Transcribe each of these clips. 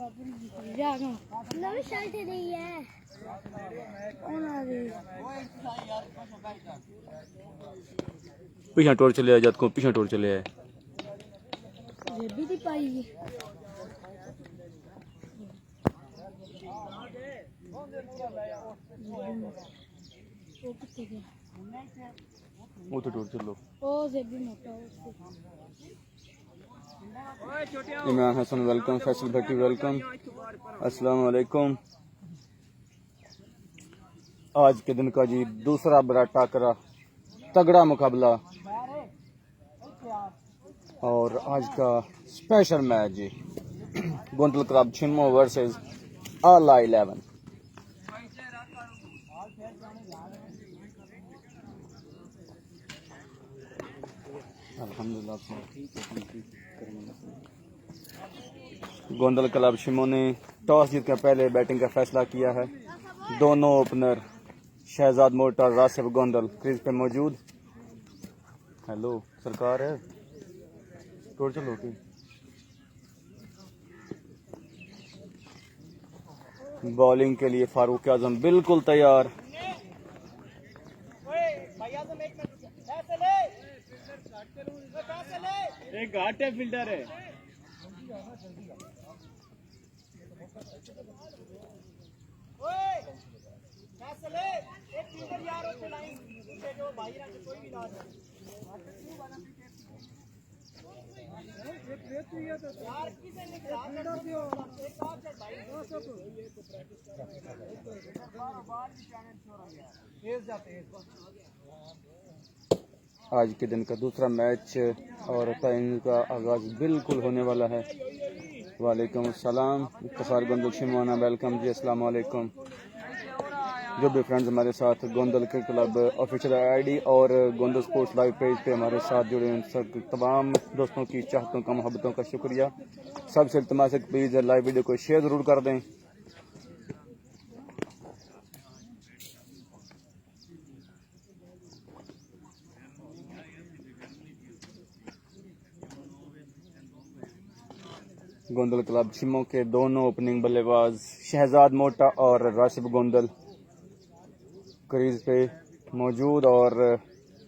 नवी shirt नहीं है पीछा टोर चले आए, जद को पीछा टोर चले आए। भी नहीं पाई वो तो टोर चलो। इमरान हसन वेलकम, फैसल भट्टी वेलकम, अस्सलाम वालेकुम। आज के दिन का जी दूसरा बड़ा टाकरा, तगड़ा मुकाबला और आज का स्पेशल मैच जी गोंदल क्लब छिन्मो वर्सेस आला 11। अल्हम्दुलिल्लाह गोंदल क्लब छिन्मो ने टॉस जीतकर पहले बैटिंग का फैसला किया है। दोनों ओपनर शहजाद मोटा और रासिफ गोंदल क्रीज पे मौजूद। हेलो सरकार है तोड़ चलो की बॉलिंग के लिए फारूक आजम बिल्कुल तैयार। एक घाटे फील्डर है। आज के दिन का दूसरा मैच और टाइम का आगाज बिल्कुल होने वाला है। वालेकुम अस्सलाम, कसार गोंदल शिमाना वेलकम जी, अस्सलाम वालेकुम। जो भी फ्रेंड्स हमारे साथ गोंदल क्लब ऑफिशियल आईडी और गोंदल स्पोर्ट्स लाइव पेज पे हमारे साथ जुड़े हैं, सब तमाम दोस्तों की चाहतों का मोहब्बतों का शुक्रिया। सबसे इल्तिमास है प्लीज लाइव वीडियो को शेयर जरूर कर दें। गोंदल क्लब छिम्मो के दोनों ओपनिंग बल्लेबाज शहजाद मोटा और राशिफ गोंदल क्रीज पे मौजूद और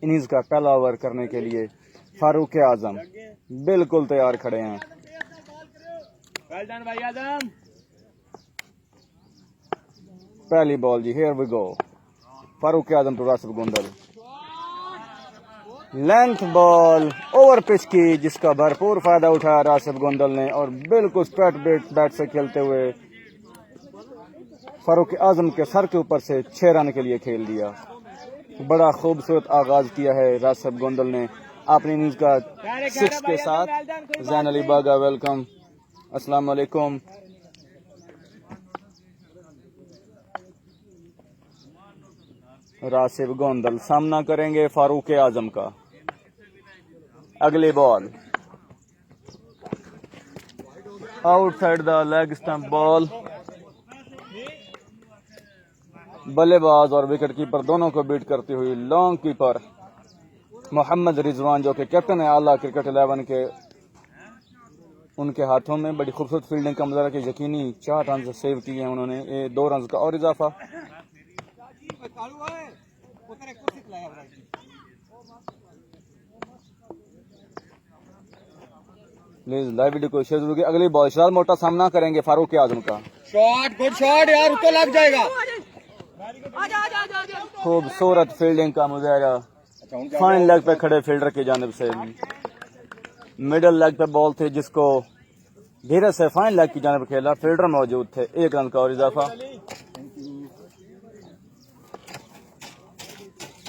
इनिंग्स का पहला ओवर करने के लिए फारूक आजम बिल्कुल तैयार खड़े हैं। पहली बॉल जी, here we go. Farooq Azam to Rashif Gondal, length ball over pitch की जिसका भरपूर फायदा उठाया राशिफ गोंदल ने और बिल्कुल स्ट्रेट बैट से खेलते हुए फारूक आजम के सर के ऊपर से 6 रन के लिए खेल दिया। बड़ा खूबसूरत आगाज किया है राशिफ गोंदल ने अपनी इनिंग्स का 6 के साथ। जैन अली बागा वेलकम, अस्सलाम वालेकुम। राशिफ गोंदल सामना करेंगे फारूक आजम का। अगली ball outside the leg stump ball. बल्लेबाज और विकेट कीपर दोनों को बीट करती हुई लॉन्ग कीपर मोहम्मद रिजवान जो कि कैप्टन है आला क्रिकेट 11 के, उनके हाथों में बड़ी खूबसूरत फील्डिंग का मुजाहरा कि यकीनी 4 रन सेव किए हैं उन्होंने। 2 रन का और इजाफा। प्लीज लाइव वीडियो को शेयर जरूर करें। अगली बॉल शहजाद मोटा सामना करेंगे फारूक आजम का। शॉट, गुड शॉट यार, उसको लग जाएगा। खूबसूरत फील्डिंग का मुजाहरा फाइन लेग पे खड़े फील्डर की जानिब से। मिडिल लेग पे बॉल थी जिसको धीरे से फाइन लेग की जानिब खेला, फील्डर मौजूद थे। 1 रन का और इजाफा।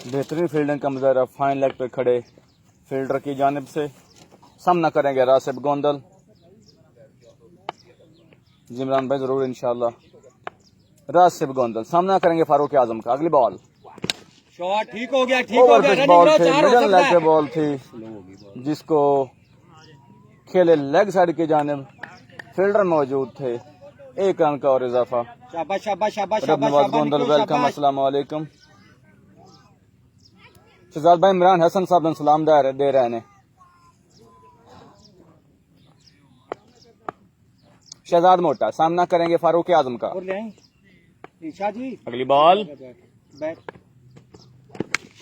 बेहतरीन फील्डिंग का मुजाहरा फाइन लेग पे खड़े फील्डर की जानिब से। सामना करेंगे राशिफ गोंदल। जिमरान भाई जरूर इंशाल्लाह। राशिफ गोंदल सामना करेंगे फारूक आजम का। अगली बॉल शॉट ठीक हो गया, ठीक हो गया। बॉल थी, मिडल लेग पे बॉल थी जिसको खेले लेग साइड की जानिब, फील्डर मौजूद थे। 1 रन का और इजाफा। शाबाश शाबाश शाबाश नवाज गोंदल वेलकम, अस्सलाम वालेकुम। शहजाद भाई इमरान हसन साहब ने सलाम दे रहे हैं। शहजाद मोटा सामना करेंगे फारूक आजम का। और ले आए ईशा जी। अगली बॉल बैट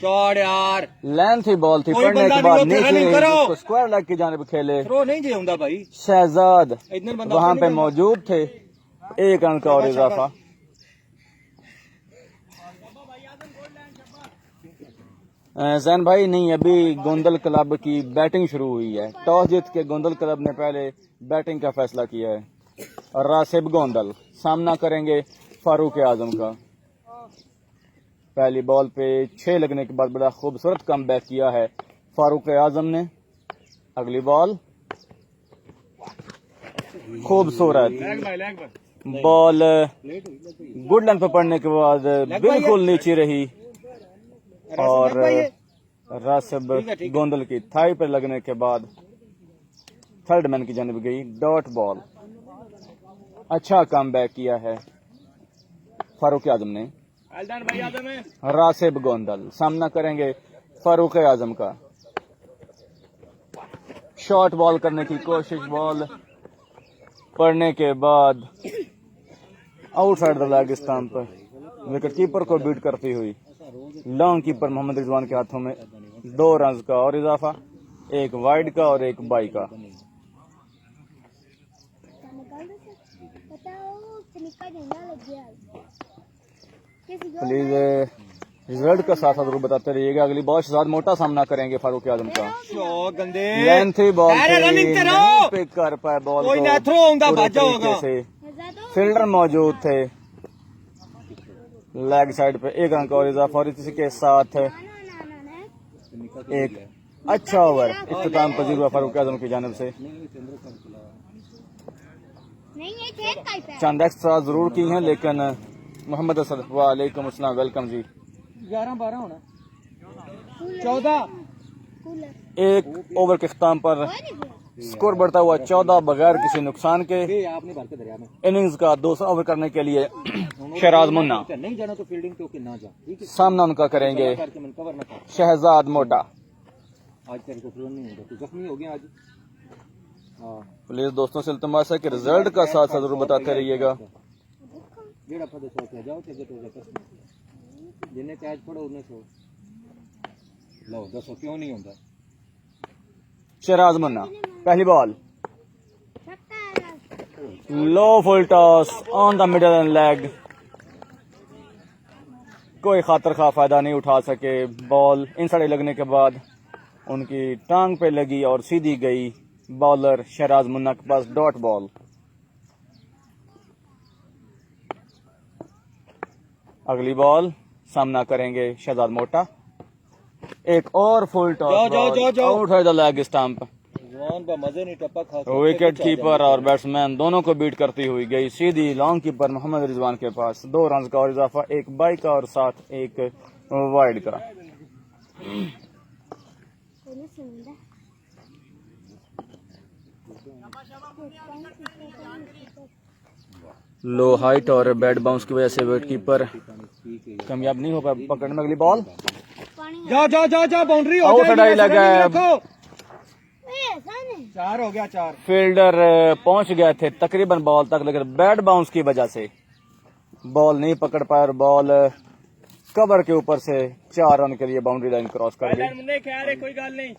शॉट यार, लेंथ ही बॉल थी, कोई पड़ने बंदा के नहीं बाद होते, नीचे रनिंग करो। उसको स्क्वायर लेग की जानिब खेले। थ्रो नहीं जे हुंदा भाई, शहजाद इधर बंदा वहां नहीं पे जाना। मौजूद थे। एक रन का और इजाफा। जैन भाई नहीं, अभी गोंदल क्लब की बैटिंग शुरू हुई है। टॉस जीत के गोंदल क्लब ने पहले बैटिंग का फैसला किया है और रासिब गोंदल सामना करेंगे फारूक आजम का। पहली बॉल पे 6 लगने के बाद बड़ा खूबसूरत कम बैक किया है फारूक आजम ने। अगली बॉल खूबसूरत बॉल गुड लेंथ पर पड़ने के बाद बिल्कुल नीचे रही और रासिब गोंदल की थाई पर लगने के बाद थर्ड मैन की जानिब गई डॉट बॉल। अच्छा कम बैक किया है फारूक आजम ने। रासिब गोंदल सामना करेंगे फारूक आजम का। शॉर्ट बॉल करने की कोशिश, बॉल पड़ने के बाद outside the leg stump, wicket keeper को बीट करती हुई लॉन्ग कीपर मोहम्मद रिजवान के हाथों में 2 रन का और इजाफा, एक वाइड का और एक बाई का। प्लीज रिजल्ट का साथ साथ जरूर बताते रहिएगा। अगली बॉल शहजाद मोटा सामना करेंगे फारूक आजम का। शॉट गंदे, लेंथी बॉल अरे रनिंग करो, नहीं पिक कर पाए बॉल कोई को ना थ्रो होगा, पूरे भाजा तरीके होगा। से। फील्डर मौजूद थे लेग साइड पे, 1 रन का और इजाफा और इसी के साथ एक अच्छा ओवर इख्तिताम पजीर हुआ फारूक आजम की जानिब से। चंद एक्स्ट्रा जरूर की हैं लेकिन मोहम्मद असद वालेकुम अस्सलाम, वेलकम जी। 11-12 होना 14। एक ओवर के इख्तिताम पर स्कोर बढ़ता हुआ 14 बगैर किसी नुकसान के। आपने भर के दरिया में इनिंग्स का 200 ओवर करने के लिए शहराज मुन्ना नहीं जाना तो फील्डिंग तो ना जा, ठीक है, सामना उनका करेंगे करके मन कवर ना कर। शहजाद मोटा। आज तेरे को फ्लोन नहीं होगा, तू जख्मी हो गया आज। हाँ प्लीज दोस्तों से इल्तिमास है कि रिजल्ट का साथ साथ जरूर बताते रहिएगा। जेड़ा पद सो के जाओ ते तो कसम जिन्ने कैच पड़ो उन्हें सो लो, दसो क्यों नहीं होता। शहराज मुन्ना पहली ball low full toss on the middle and leg, कोई खातर खा फायदा नहीं उठा सके। बॉल इनसाइड लगने के बाद उनकी टांग पे लगी और सीधी गई बॉलर शहराज मुन्ना के पास डॉट बॉल। अगली बॉल सामना करेंगे शहजाद मोटा। एक और फुल टॉस आउट है द लेग स्टंप। मजे नहीं टप्पा खा विकेट कीपर और बैट्समैन दोनों को बीट करती हुई गई सीधी लॉन्ग कीपर मोहम्मद रिजवान के पास। 2 रन का और इजाफा, एक बाई का और साथ एक वाइड का। लो हाइट और बैट बाउंस की वजह से विकेट कीपर कामयाब नहीं हो पाया पकड़ने में। अगली बॉल जा जा जा जा, बाउंड्री हो आउट जाएगी, लगा है। 4 हो गया 4। फील्डर पहुंच गए थे तकरीबन बॉल तक लेकिन बैट बाउंस की वजह से बॉल नहीं पकड़ पाया और बॉल कवर के ऊपर से 4 रन के लिए बाउंड्री लाइन क्रॉस कर गई। कोई गल नहीं।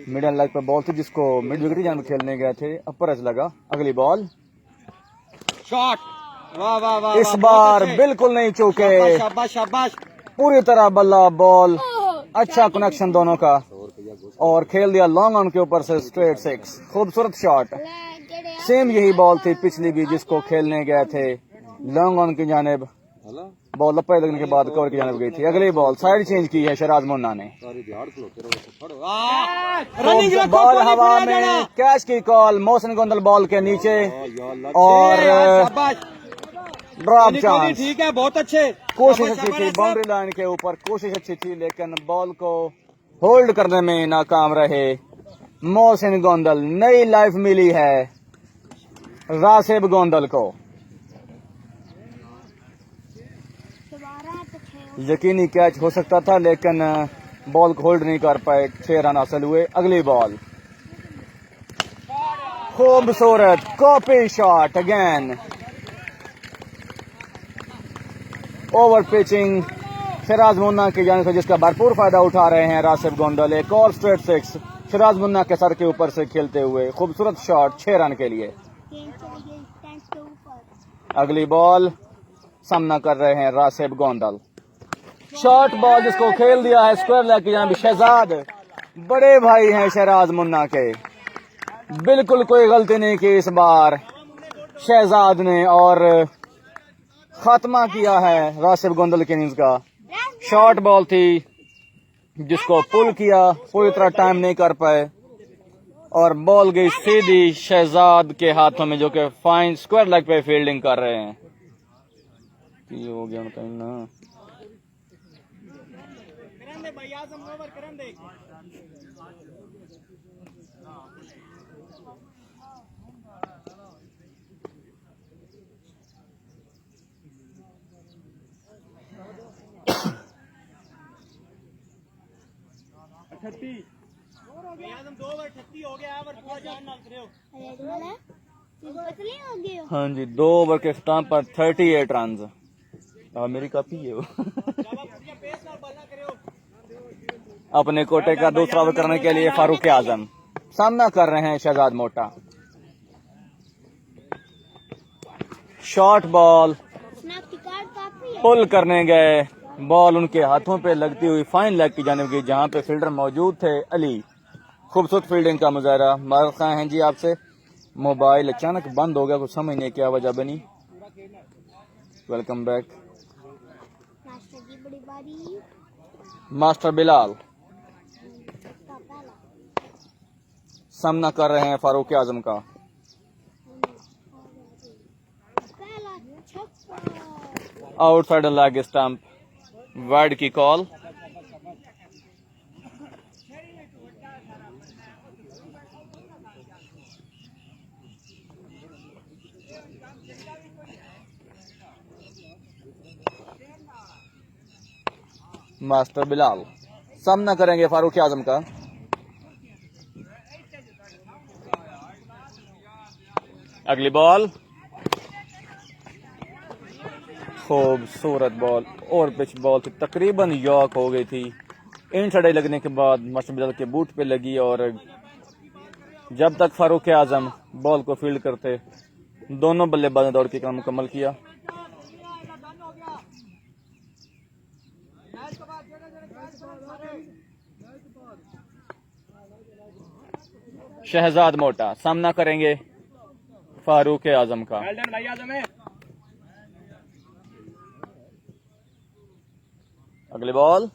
मिडल लेग पर बॉल थी जिसको मिड विकेट जान खेलने गए थे, अपर एज लगा। अगली बॉल शॉट, वाह वाह वाह, इस बार बिल्कुल नहीं चूके, शाबाश शाबाश, पूरी तरह बल्ला बॉल, अच्छा कनेक्शन दोनों का और खेल दिया लॉन्ग ऑन के ऊपर से स्ट्रेट 6। खूबसूरत शॉट। सेम यही बॉल थी पिछली भी जिसको खेलने गए थे लॉन्ग ऑन की जानिब, बॉल लपे लगने के बाद कवर की जानिब गई थी। अगली बॉल साइड चेंज की है शहराज मुन्ना ने। बॉल हवा में, कैच की कॉल, मोहसिन गोंदल बॉल के नीचे और ड्रॉप चांस। ठीक है, बहुत अच्छे, कोशिश अच्छी थी बाउंड्री लाइन के ऊपर, कोशिश अच्छी थी लेकिन बॉल को होल्ड करने में नाकाम रहे मोहसिन गोंदल। नई लाइफ मिली है रासिब गोंदल को। यकीनी कैच हो सकता था लेकिन बॉल को होल्ड नहीं कर पाए, 6 रन हासिल हुए। अगली बॉल खूबसूरत copy shot again, over pitching Shahraj Munna की जाने से, जिसका भरपूर फायदा उठा रहे हैं राशिद गोंडल। एक और स्ट्रेट सिक्स शहराज मुन्ना के सर के ऊपर से खेलते हुए, खूबसूरत शॉट 6 रन के लिए। अगली बॉल सामना कर रहे हैं राशिद गोंडल। शॉर्ट बॉल जिसको खेल दिया है स्क्वायर लेग की जानिब शहजाद, बड़े भाई हैं शहराज मुन्ना के, बिल्कुल कोई गलती नहीं की इस बार शहजाद ने और खात्मा किया है राशिद गोंडल के इनिंग्स का। शॉर्ट बॉल थी जिसको पुल किया, पूरी तरह टाइम नहीं कर पाए और बॉल गई सीधी शहजाद के हाथों में, जो कि फाइन स्क्वायर लेग पे फील्डिंग कर रहे हैं। ये हो गया उनका ना। हाँ जी, 2 ओवर के इख्तिताम पर 38 रन। मेरी कापी है वो। अपने कोटे का दूसरा ओवर करने के लिए फारूक आजम सामना कर रहे हैं शहजाद मोटा। शॉर्ट बॉल पुल करने गए, बॉल उनके हाथों पे लगती हुई फाइन लेग की जानिब गई, जहां पे फील्डर मौजूद थे अली। खूबसूरत फील्डिंग का मुजाहरा। मारूफ खान हैं जी आपसे। मोबाइल अचानक बंद हो गया, कुछ समझ नहीं क्या वजह बनी। Welcome back. मास्टर बिलाल सामना कर रहे हैं फारूक आजम का। आउटसाइड लेग स्टंप, वाइड की कॉल। मास्टर बिलाल सामना करेंगे फारूक आजम का। अगली बॉल खूबसूरत बॉल, और पिच बॉल थी, तकरीबन यॉर्क हो गई थी। इन सड़े लगने के बाद मास्टर बिलाल के बूट पे लगी और जब तक फारूक आजम बॉल को फील्ड करते, दोनों बल्लेबाजों ने दौड़ के काम मुकम्मल किया। शहजाद मोटा सामना करेंगे फारूक आजम का। अगली बॉल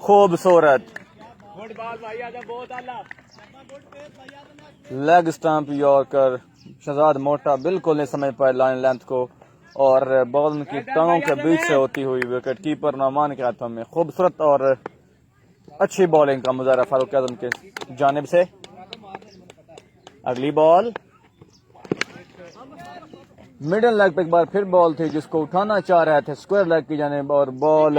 खूबसूरत लेग स्टंप यॉर्कर। शहजाद मोटा बिल्कुल नहीं समझ पाए लाइन लेंथ को और बॉल उनकी टांगों के बीच से होती हुई विकेट कीपर नौमान के हाथों में। खूबसूरत और अच्छी बॉलिंग का मुजाहरा फारूक आजम के जानिब से। अगली बॉल मिडिल लेग पे एक बार फिर बॉल थी जिसको उठाना चाह रहे थे स्क्वायर लेग की जानिब, और बॉल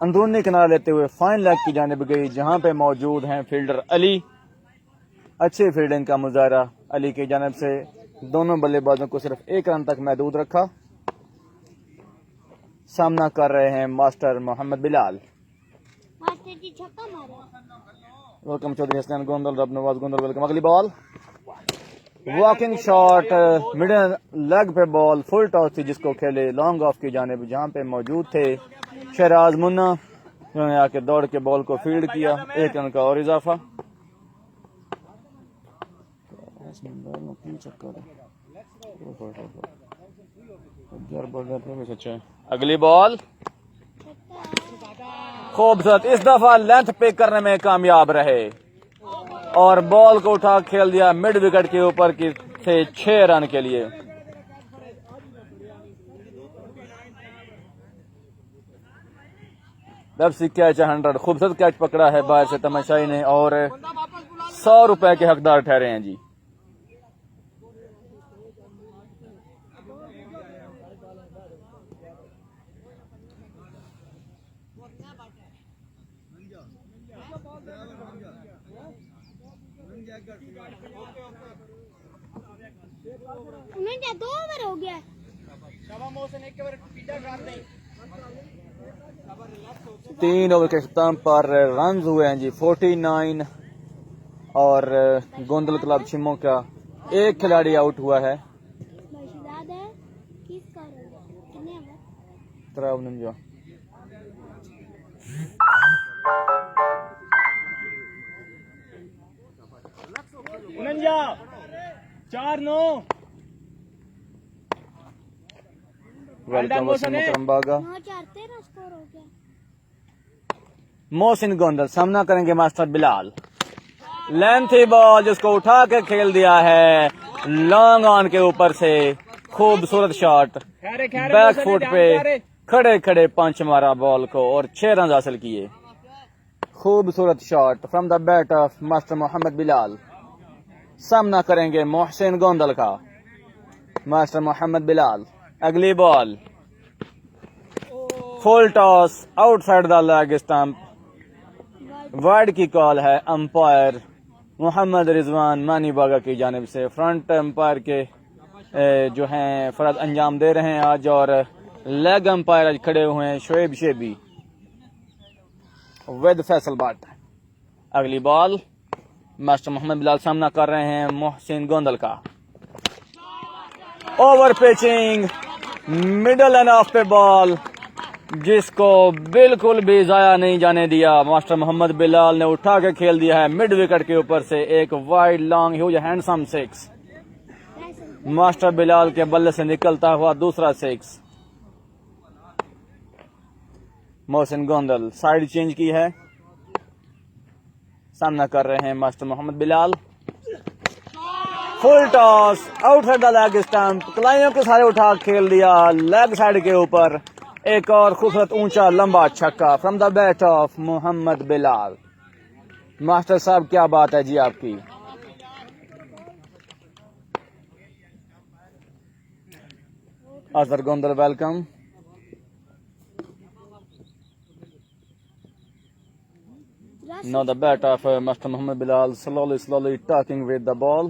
अंदरूनी किनारा लेते हुए फाइन लेग की जानिब गई, जहां पे मौजूद हैं फील्डर अली। अच्छी फील्डिंग का मुजाहरा अली की जानिब से। दोनों बल्लेबाजों को सिर्फ 1 रन तक महदूद रखा। सामना कर रहे हैं मास्टर मोहम्मद बिलाल। वेलकम चौधरी हसन गोंदल, रब नवाज गोंदल, वेलकम। अगली ball walking shot, middle leg पे बॉल, फुल टॉस थी जिसको खेले लॉन्ग ऑफ की जानिब, जहां पे मौजूद थे शहराज मुन्ना, उन्होंने आके दौड़ के बॉल को फील्ड किया। 1 रन का और इजाफा। अगली बॉल खूबसूरत, इस दफा लेंथ पिक करने में कामयाब रहे और बॉल को उठा खेल दिया मिड विकेट के ऊपर की से 6 रन के लिए। वेब्सी कैच 100, खूबसूरत कैच पकड़ा है बाहर से तमाशाई ने और 100 रुपए के हकदार ठहरे हैं जी। उन्हें क्या 2 ओवर हो गया? 3 ओवर के अख्ताम पर रन हुए हैं जी 49 और गोंदल क्लब छिमो का एक खिलाड़ी आउट हुआ है। बशीदाद है किसका हो गया? कितने ओवर? 53 4-9 वेलकम वसीम मुकरम बागा। 9-4 स्कोर हो गया। मोहसिन गोंदल सामना करेंगे मास्टर बिलाल। लेंथी बॉल जिसको उठा के खेल दिया है लॉन्ग ऑन के ऊपर से, खूबसूरत शॉट, बैक फुट पे खड़े खड़े पंच मारा बॉल को और 6 रन हासिल किए। खूबसूरत shot from the bat of master Mohammad Bilal. सामना करेंगे मोहसिन गोंदल का मास्टर मोहम्मद बिलाल। अगली ball full toss outside the leg stump, wide की कॉल है अंपायर मोहम्मद रिजवान मानी बागा की जानिब से। फ्रंट अंपायर के जो हैं फर्ज अंजाम दे रहे हैं आज, और लेग अंपायर आज खड़े हुए हैं शोएब शेबी विद फैसल भट्ट। अगली बॉल मास्टर मोहम्मद बिलाल सामना कर रहे हैं मोहसिन गोंदल का। Over pitching middle end of पे बॉल जिसको बिल्कुल भी जाया नहीं जाने दिया। मास्टर मोहम्मद बिलाल ने उठा के खेल दिया है मिड विकेट के ऊपर से एक wide long huge handsome 6। Master Bilal के बल्ले से निकलता हुआ दूसरा 6। मोहसिन गोंदल साइड चेंज की है, सामना कर रहे हैं master Mohammad Bilal. Full toss outside the leg stump, कलाइयों के सारे उठा खेल दिया लेग साइड के ऊपर। एक और खूबसूरत ऊंचा लंबा छक्का from the bat of Mohammad Bilal. Master साहब क्या बात है जी आपकी। Azhar Gondal welcome. Now the bat of Master Mohammed Bilal slowly talking with the ball.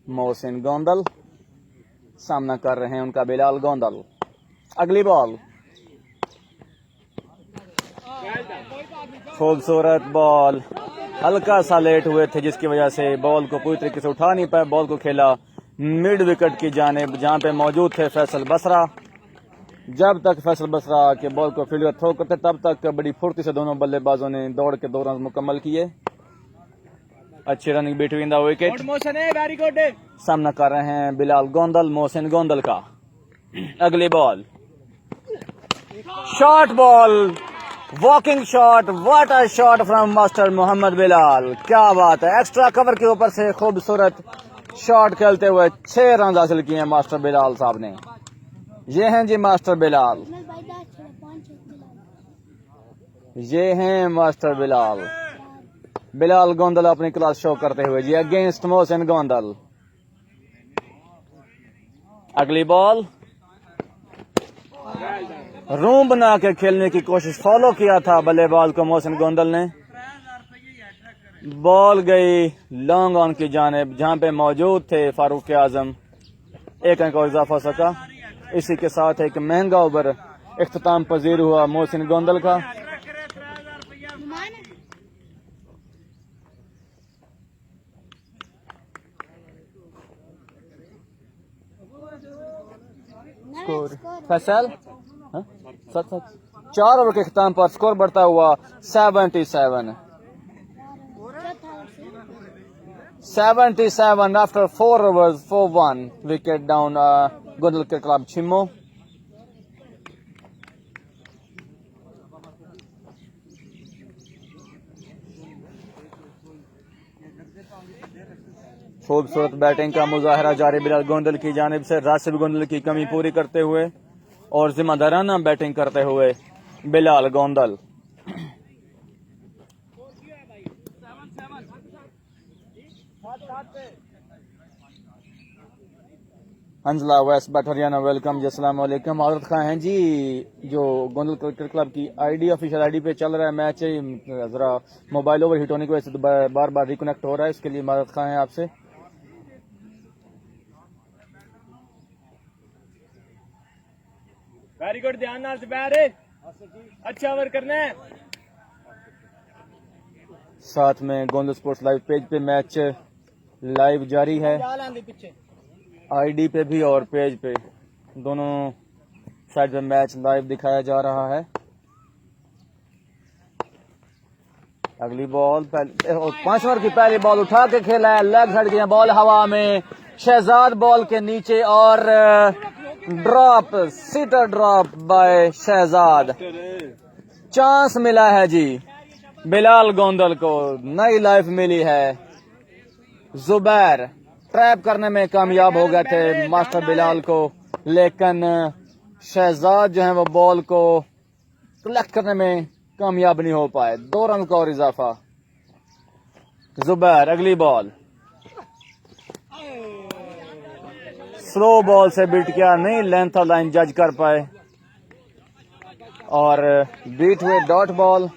Mohsin Gondal सामना कर रहे हैं उनका बिलाल गोंदल। अगली बॉल खूबसूरत बॉल, हल्का सा लेट हुए थे जिसकी वजह से बॉल को पूरी तरीके से उठा नहीं पाए। बॉल को खेला मिड विकेट की जानिब जहां पे मौजूद थे फैसल बसरा। जब तक फैसल बसरा के बॉल को फील्डर थ्रो करते तब तक बड़ी फुर्ती से दोनों बल्लेबाजों ने दौड़ के 2 रन मुकम्मल किए। अच्छी running between the wicket. Very good. सामना कर रहे हैं बिलाल गोंदल मोहसिन गोंदल का। अगली ball short ball, walking shot, what a shot from master Mohammad Bilal. क्या बात है, एक्स्ट्रा कवर के ऊपर से खूबसूरत शॉट खेलते हुए 6 रन हासिल किए हैं मास्टर बिलाल साहब ने। ये हैं जी मास्टर बिलाल, ये हैं मास्टर बिलाल। बिलाल गोंदल अपनी क्लास शो करते हुए जी अगेंस्ट मोहसिन गोंदल। अगली बॉल रूम बना के खेलने की कोशिश फॉलो किया था बल्लेबाज को मोहसिन गोंदल ने। बॉल गई लॉन्ग ऑन की जानिब जहां पे मौजूद थे फारूक आजम। 1 अंक और इजाफा हो सका। इसी के साथ एक महंगा ओवर इख्तिताम पजीर हुआ मोहसिन गोंदल का। स्कोर फैसल 4 ओवर के इख्तिताम पर स्कोर बढ़ता हुआ 77 after 4 overs 4-1 wicket down Gondal के क्लब छिम्मो। खूबसूरत बैटिंग का मुजाहरा जारी बिलाल गोंदल की जानिब से, राशिद गोंदल की कमी पूरी करते हुए और जिम्मेदाराना बैटिंग करते हुए Bilal Gondal. Hanzala west but Haryana welcome जी, अस्सलाम वालेकुम। हजरत खां हैं जी, जो गोंदल क्रिकेट क्लब की आईडी ऑफिशियल आईडी पे चल रहा है मैच, जरा मोबाइल ओवर हीट होने की वजह से बार बार रिकनेक्ट हो रहा है, इसके लिए हजरत खां हैं आपसे। वेरी गुड, ध्यान नाल जुबैर, अच्छा ओवर करना है। साथ में गोंदल स्पोर्ट्स लाइव पेज पे मैच लाइव जारी है, आईडी पे भी और पेज पे, दोनों साइड पे मैच लाइव दिखाया जा रहा है। अगली बॉल 5 ओवर की पहली बॉल उठा के खेला है, लेग साइड की बॉल हवा में, शहजाद बॉल के नीचे और drop, sitter drop by Shahzad. Chance मिला है जी बिलाल गोंदल को, नई लाइफ मिली है। जुबैर ट्रैप करने में कामयाब हो गए थे मास्टर बिलाल को, लेकिन शहजाद जो है वो बॉल को कलेक्ट करने में कामयाब नहीं हो पाए। 2 रन का और इजाफा। जुबैर अगली बॉल स्लो बॉल से बीट किया, नहीं लेंथ और लाइन जज कर पाए और बीट हुए dot ball.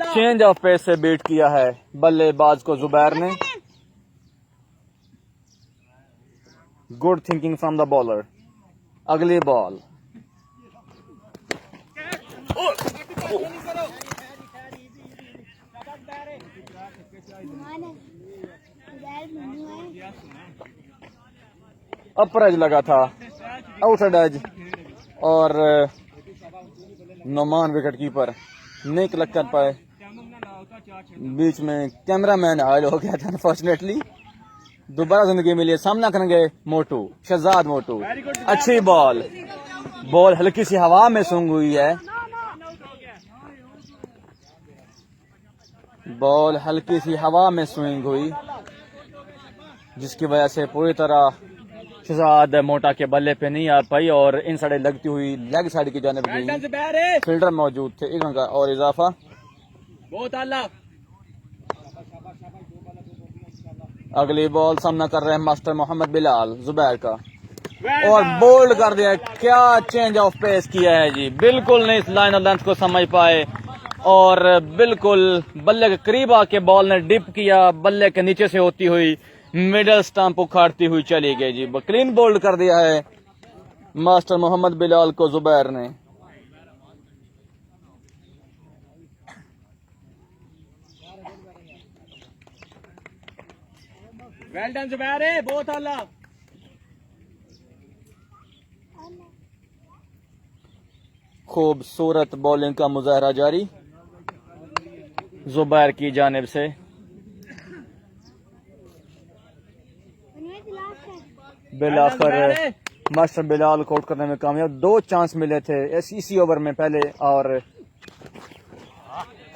Change of pace से बीट किया है बल्लेबाज को जुबैर ने। Good thinking from the bowler. अगली बॉल अपर एज लगा था, आउटसाइड एज, और नोमान विकेट कीपर नहीं कलेक्ट कर पाए। बीच में कैमरामैन हायल हो गया था अनफॉर्चुनेटली। दोबारा जिंदगी मिली, सामना करेंगे मोटू, शहजाद मोटू। अच्छी बॉल, बॉल हल्की सी हवा में स्विंग हुई है, बॉल हल्की सी हवा में स्विंग हुई, जिसकी वजह से पूरी तरह शहजाद मोटा के बल्ले पे नहीं आ पाई और इन साइड लगती हुई लेग साइड की जानिब गई। फील्डर मौजूद थे, 1 रन का और इजाफा। बहुत आला। अगली बॉल सामना कर रहे हैं मास्टर मोहम्मद बिलाल जुबैर का, और बोल्ड कर दिया। क्या चेंज ऑफ पेस किया है जी, बिल्कुल नहीं इस लाइन और लेंथ को समझ पाए और बिल्कुल बल्ले के करीब आके बॉल ने डिप किया, बल्ले के नीचे से होती हुई मिडल स्टंप उखाड़ती हुई चली गई जी। क्लीन बोल्ड कर दिया है मास्टर मोहम्मद बिलाल को जुबैर ने। वेल डन जुबैर, बहुत आला। खूबसूरत बॉलिंग का मुजाहरा जारी जुबैर की जानिब से। बिलाखिर मास्टर बिलाल को आउट करने में कामयाब। 2 चांस मिले थे इसी ओवर में पहले, और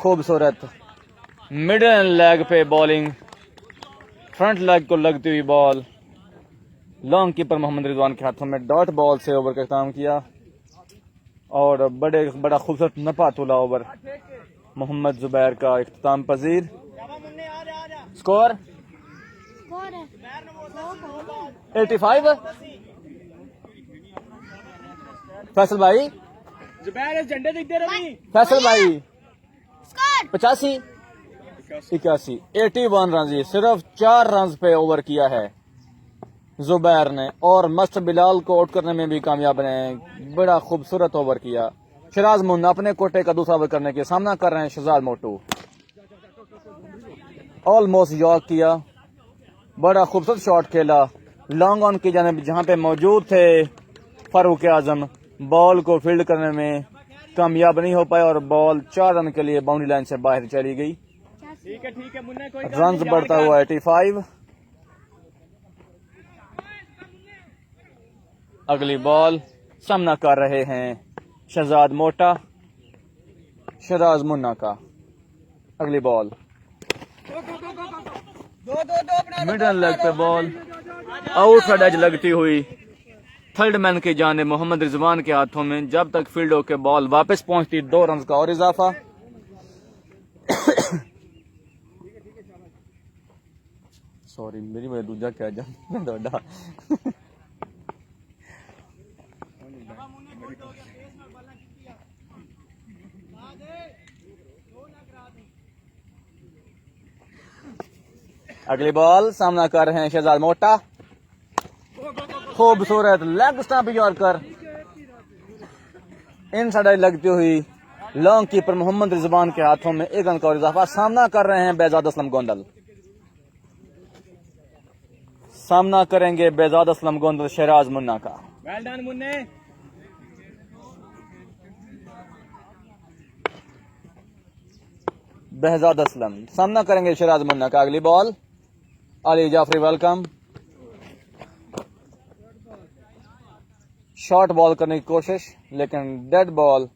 खूबसूरत मिडल लेग पे बॉलिंग, फ्रंट लेग को लगती हुई ball long keeper Mohammad Rizwan के हाथों में डॉट बॉल से ओवर का इख्तिताम किया और बड़ा खूबसूरत नफा तुला ओवर मोहम्मद जुबैर का इख्तिताम पजीर। स्कोर 85। फैसल भाई, जुबैर झंडे दिखते रही। फैसल भाई 85 81 81 रन जी, सिर्फ 4 रन पे ओवर किया है जुबैर ने और मास्टर बिलाल को आउट करने में भी कामयाब रहे। बड़ा खूबसूरत ओवर किया। शराज मुन्ना अपने कोटे का दूसरा ओवर करने के सामना कर रहे हैं शहजाद मोटू। ऑलमोस्ट यॉर्क किया, बड़ा खूबसूरत शॉट खेला लॉन्ग ऑन की जानिब, जहां पे मौजूद थे फारूक आजम। बॉल को फील्ड करने में कामयाब नहीं हो पाए और बॉल 4 रन के लिए बाउंड्री लाइन से बाहर चली गई। ठीक है मुन्ना, कोई रन बढ़ता हुआ 85। अगली बॉल सामना कर रहे हैं शहजाद मोटा, शहराज मुन्ना का। अगली बॉल मिडल लेग पे बॉल, आउटसाइड एज लगती हुई थर्ड मैन की जाने मोहम्मद रिजवान के हाथों में। जब तक फील्ड होके बॉल वापस पहुंचती 2 रन का और इजाफा। सॉरी मेरी मैं दूजा कह जा मैं ਤੁਹਾਡਾ अगली बॉल सामना कर रहे हैं शहजाद मोटा खूबसूरत लेग स्टंप यॉर्कर इन साइड लगती हुई लॉन्ग कीपर मोहम्मद रिजवान के हाथों में एक अंक और इजाफा। सामना कर रहे हैं बेजाद असलम गोंदल। सामना करेंगे बेजाद असलम गोंदल शहराज मुन्ना का। वेल डन मुन्ने। बेहजाद असलम सामना करेंगे शहराज मुन्ना का। अगली ball Ali Jafri welcome. Short ball करने की कोशिश लेकिन डेड बॉल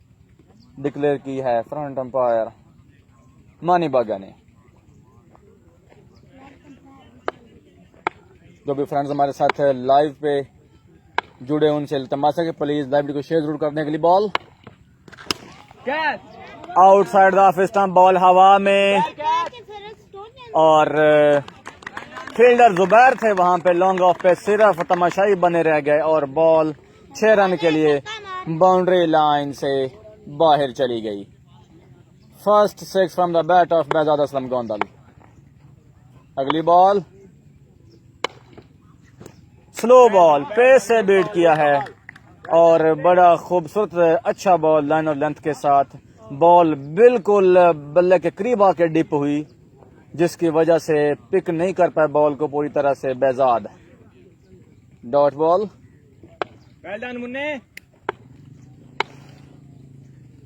डिक्लेयर की है फ्रंट अंपायर मानी बागा ने। जो भी फ्रेंड्स हमारे साथ लाइव पे जुड़े उनसे इल्तिमास है कि प्लीज लाइव वीडियो को शेयर जरूर करने के लिए। Ball outside the of stump, ball हवा में और फील्डर जुबैर थे वहां पे लॉन्ग ऑफ पे सिर्फ तमाशाई बने रह गए और बॉल 6 रन के लिए बाउंड्री लाइन से बाहर चली गई। First 6 from the bat of Behzad Aslam Gondal. अगली बॉल स्लो बॉल पेस से बीट किया है और बड़ा खूबसूरत अच्छा बॉल लाइन और लेंथ के साथ। बॉल बिल्कुल बल्ले के करीब आके डिप हुई जिसकी वजह से पिक नहीं कर पाए बॉल को पूरी तरह से Behzad. Dot ball. Well done मुन्ने।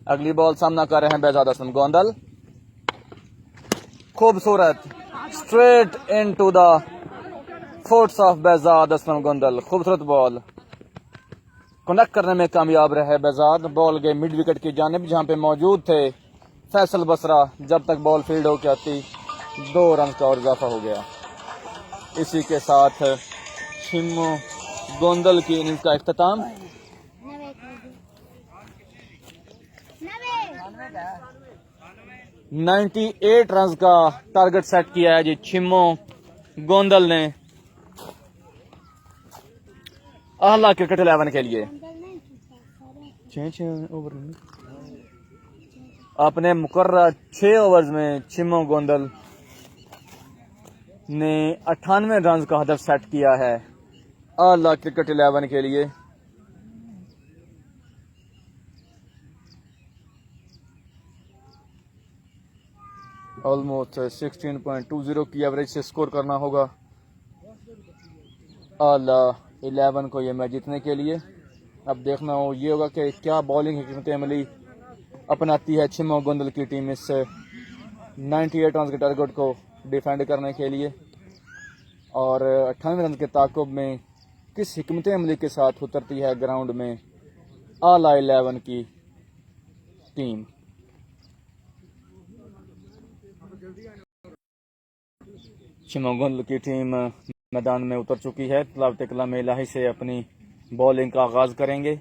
अगली बॉल सामना कर रहे हैं बेजाद असलम गोंदल। खूबसूरत straight into the foots of Behzad Aslam Gondal. खूबसूरत बॉल कनेक्ट करने में कामयाब रहे बेजाद। बॉल गए मिड विकेट की जानिब जहां पे मौजूद थे फैसल बसरा। जब तक बॉल फील्ड होकर आती 2 रन का और इजाफा हो गया। इसी के साथ छिम्मो गोंदल की इनिंग्स का इख्तिताम। 98 रन का टारगेट सेट किया है जी छिम्मो गोंदल ने आहला क्रिकेट 11 के लिए। 6 ओवर अपने मुकर्रर 6 ओवर्स में छिम्मो गोंदल ने 98 रन का हदफ सेट किया है आहला क्रिकेट 11 के लिए। ऑलमोस्ट 16.20 की एवरेज से स्कोर करना होगा आला 11 को ये मैच जीतने के लिए। अब देखना हो ये होगा कि क्या बॉलिंग हिकमत अमली अपनाती है छिम्मो गोंदल की टीम इस 98 रन के टारगेट को डिफेंड करने के लिए और 98 रन के ताकुब में किस हिकमत अमली के साथ उतरती है ग्राउंड में आला 11 की टीम। छिम्मो गोंदल की टीम मैदान में उतर चुकी है। तिलावत कलाम इलाही से अपनी बॉलिंग का आगाज करेंगे।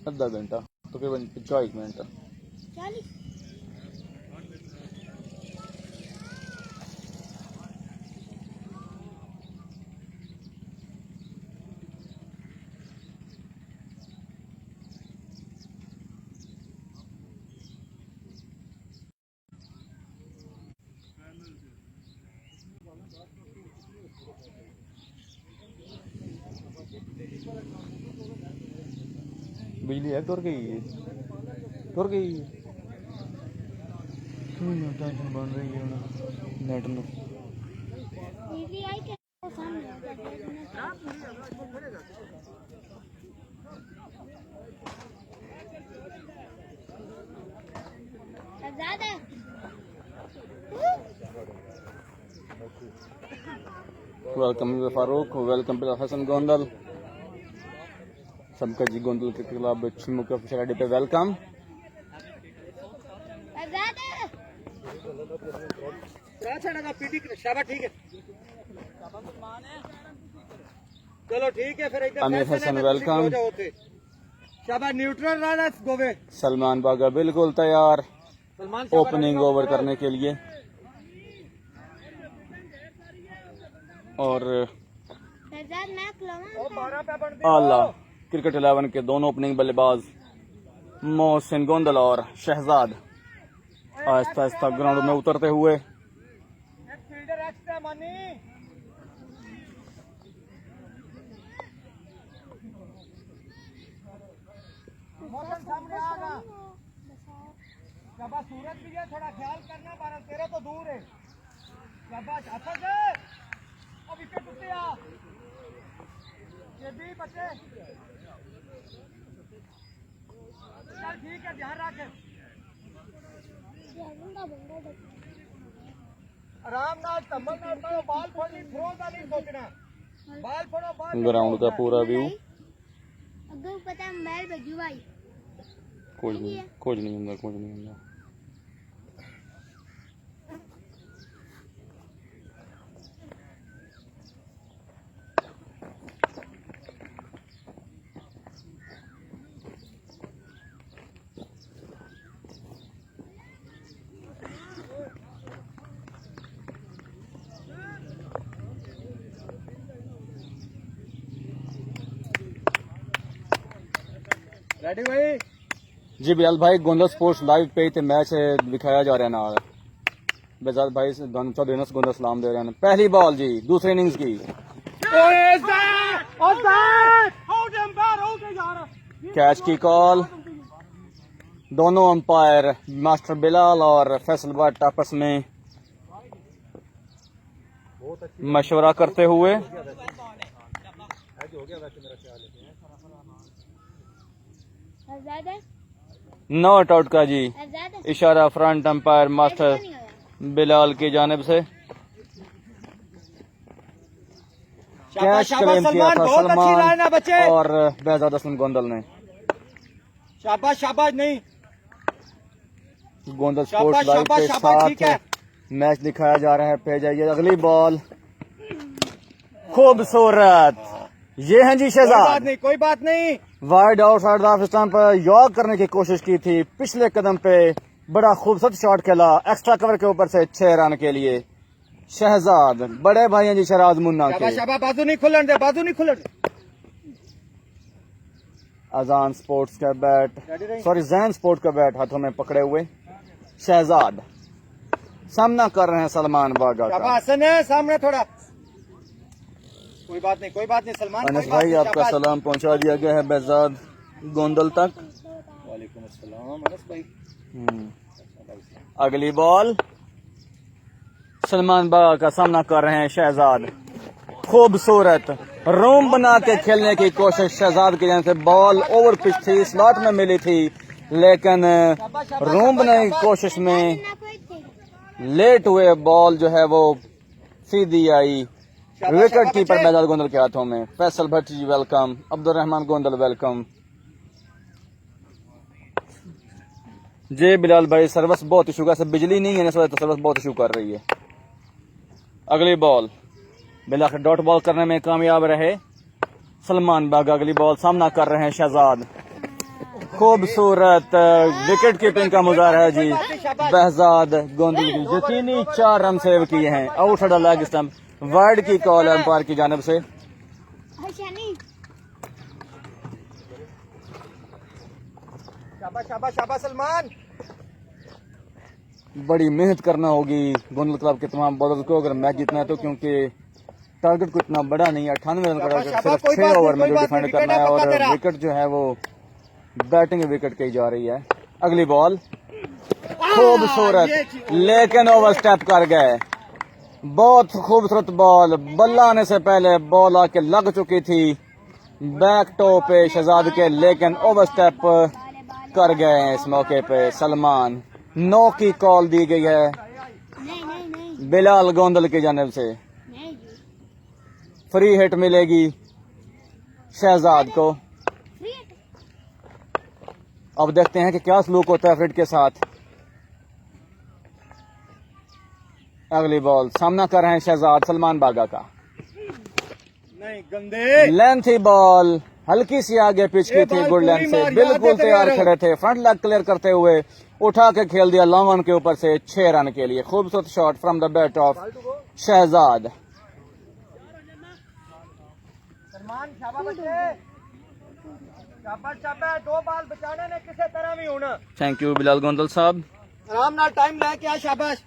आधा घंटा तकरीबन 40 मिनट। बिजली है तुर गई टेंशन बन रही है नेट में। Welcome Farooq, welcome Hasan Gondal. सबका जी गोंदल क्रिकेट क्लब छिम्मो के ऑफिशियल आईडी पे वेलकम। ठीक है। चलो ठीक है फिर एकदम आमिर फैसले हसन में वेलकम। हो जाओ थे। शाबाश न्यूट्रल रन गोवे। सलमान बागा बिल्कुल तैयार सलमान ओपनिंग ओवर करने के लिए। और शहजाद मैं खिलाऊं 12 पे बन आला क्रिकेट 11 के दोनों ओपनिंग बल्लेबाज मोहसिन गोंदल और शहजाद आहिस्ता आहिस्ता ग्राउंड में उतरते हुए। फील्डर एक्स्ट्रा मानी। मौसम सामने आ गया। शाबाश सूरज भी है थोड़ा ख्याल करना 12-13 तो दूर है। शाबाश असद है। अब विकेट उठे आ ये भी बच्चे। चल ठीक है ध्यान रख आराम नाल तम्बल नाल मारो बॉल फोड़नी थ्रो का नहीं सोचना बॉल फोड़ो बॉल। ग्राउंड का पूरा व्यू अगर पता है मोबाइल भेजू भाई कुछ नहीं होगा कुछ नहीं होगा। रेडी भाई। जी बिलाल भाई गोंदल स्पोर्ट्स लाइव पे थे मैच दिखाया जा रहा है नाल बेजाद भाई चौधरी गोंदल सलाम दे रहे हैं। पहली बॉल जी दूसरी इनिंग्स की कैच की कॉल। दोनों अंपायर मास्टर बिलाल और फैसल भट्ट आपस में मशवरा करते हुए। शहजाद है नॉट आउट का जी शहजाद है इशारा फ्रंट अंपायर मास्टर नहीं होया बिलाल की जानिब से। कैच क्लेम किया था सलमान और बेजाद असलम गोंदल ने। शाबाश शाबाश नहीं गोंदल स्पोर्ट्स लाइव के साथ मैच दिखाया जा रहा है। पे जाइए अगली बॉल खूबसूरत। ये हैं जी शहजाद। कोई बात नहीं। वाइड आउटसाइड ऑफ स्टंप पर यॉर्क करने की कोशिश की थी पिछले कदम पे बड़ा खूबसूरत शॉट खेला एक्स्ट्रा कवर के ऊपर से 6 रन के लिए। शहजाद बड़े भाई हैं जी शराज मुन्ना के। शाबाश बाजू नहीं खुलन दे बाजू नहीं खुलन। अजान स्पोर्ट्स का बैट सॉरी जैन स्पोर्ट्स का बैट हाथों में पकड़े हुए शहजाद सामना कर रहे हैं सलमान बागा का। हसन है सामने थोड़ा। कोई बात नहीं सलमान अनस भाई आपका सलाम पहुंचा दिया गया है बेजाद गोंदल तक। वालेकुम अस्सलाम अनस भाई। अगली बॉल सलमान बागा का सामना कर रहे हैं शहजाद। खूबसूरत रूम बना के खेलने की कोशिश शहजाद की जाने से। बॉल ओवर पिच थी स्लॉट में मिली थी लेकिन रूम बनाने की कोशिश में लेट हुए बॉल जो है वो सीधी आई विकेट कीपर बेजाद गोंदल के हाथों में। फैसल भट्ट जी वेलकम। अब्दुल रहमान गोंदल वेलकम। जे बिलाल भाई सर्विस बहुत इशू का बिजली नहीं है इस वजह तो सर्विस बहुत इशू कर रही है। अगली बॉल बिलाखिर डॉट बॉल करने में कामयाब रहे सलमान बागा। अगली बॉल सामना कर रहे हैं शहजाद। खूबसूरत विकेट कीपिंग का मुजाहरा है जी बेहजाद गोंदल की। यकीनी 4 रन सेव किए हैं। आउटसाइड लेग स्टंप वाइड की कॉल अंपायर की जानिब से। शाबाश सलमान। बड़ी मेहनत करना होगी गोंदल क्लब के तमाम बॉलर्स को अगर मैच जीतना है तो, क्योंकि टारगेट को इतना बड़ा नहीं है। 98 रन का टारगेट सिर्फ 6 ओवर में जो डिफेंड करना है और विकेट जो है वो बैटिंग विकेट की जा रही है। अगली बॉल खूबसूरत लेकिन ओवर स्टेप कर गए। बहुत खूबसूरत बॉल बल्ला आने से पहले बॉल आके लग चुकी थी बैक टो पे शहजाद के लेकिन ओवर स्टेप कर गए हैं इस मौके पे सलमान। 9 की कॉल दी गई है नहीं बिलाल गोंदल की जानिब से। नहीं फ्री हिट मिलेगी शहजाद को। फ्री है अब देखते हैं कि क्या सलूक होता है फ्रिट के साथ। अगली बॉल सामना कर रहे हैं शहजाद सलमान बागा का। नहीं गंदे लेंथी बॉल हल्की सी आगे पिच की थी, गुड लेंथ से, बिल्कुल तैयार खड़े थे, फ्रंट लेग क्लियर करते हुए उठा के खेल दिया लॉन्ग ऑन के ऊपर से 6 रन के लिए। खूबसूरत shot from the bat of Shahzad. Salman शाबाश बच्चे, शाबाश शाबाश, 2 बॉल बचाने ने किसी तरह भी होना। थैंक यू बिलाल गोंदल साहब। आराम नाल टाइम लेके आ, शाबाश।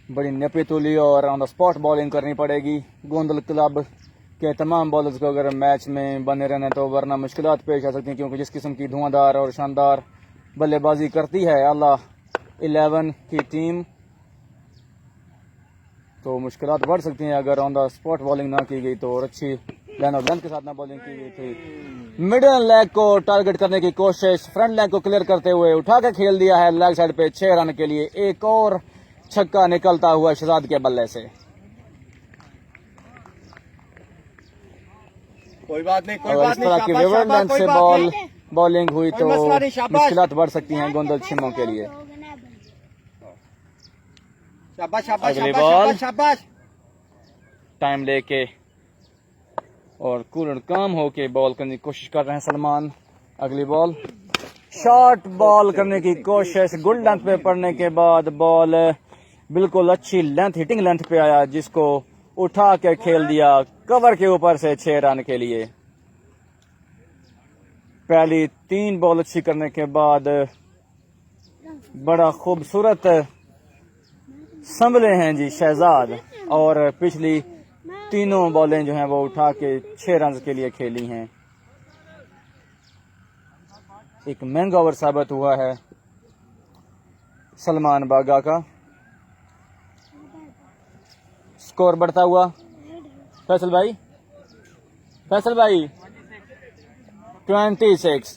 बड़ी नपी तुली और ऑन द स्पॉट बॉलिंग करनी पड़ेगी गोंदल क्लब के तमाम बॉलर्स को अगर मैच में बने रहने तो, वरना मुश्किलात पेश आ सकती हैं, क्योंकि जिस किस्म की धुआंधार और शानदार बल्लेबाजी करती है आला 11 की टीम, तो मुश्किलात बढ़ सकती हैं अगर ऑन द स्पॉट बॉलिंग ना की गई तो। और अच्छी लाइन ऑफ लेंथ के साथ ना बॉलिंग की गई थी। मिडल लेग को टारगेट करने की कोशिश, फ्रंट लेग को क्लियर करते हुए उठा के खेल दिया है लेग साइड पे 6 रन के लिए। एक और छक्का निकलता हुआ शहजाद के बल्ले से। कोई बात नहीं, कोई अगर बात इस नहीं, तरह की शाबाश रिवर्स शाबाश, लेंथ कोई से बात बॉल नहीं। बॉलिंग हुई कोई तो मसला नहीं, शाबाश। मुश्किलात बढ़ सकती हैं गोंदल छिमों के लिए। शाबाश शाबाश अगली शाबाश बॉल। शाबाश शाबाश। टाइम लेके और कूल एंड काम होके बॉल करने की कोशिश कर रहे हैं सलमान। अगली बॉल शॉर्ट बॉल करने की कोशिश, गुड लेंथ पे पड़ने के बाद बॉल बिल्कुल अच्छी लेंथ, हिटिंग लेंथ पे आया, जिसको उठा के खेल दिया कवर के ऊपर से 6 रन के लिए। पहली 3 बॉल अच्छी करने के बाद बड़ा खूबसूरत संभले हैं जी शहजाद, और पिछली 3 बॉलें जो हैं वो उठा के 6 रन के लिए खेली हैं। एक महंगा ओवर साबित हुआ है सलमान बागा का। स्कोर बढ़ता हुआ फैसल भाई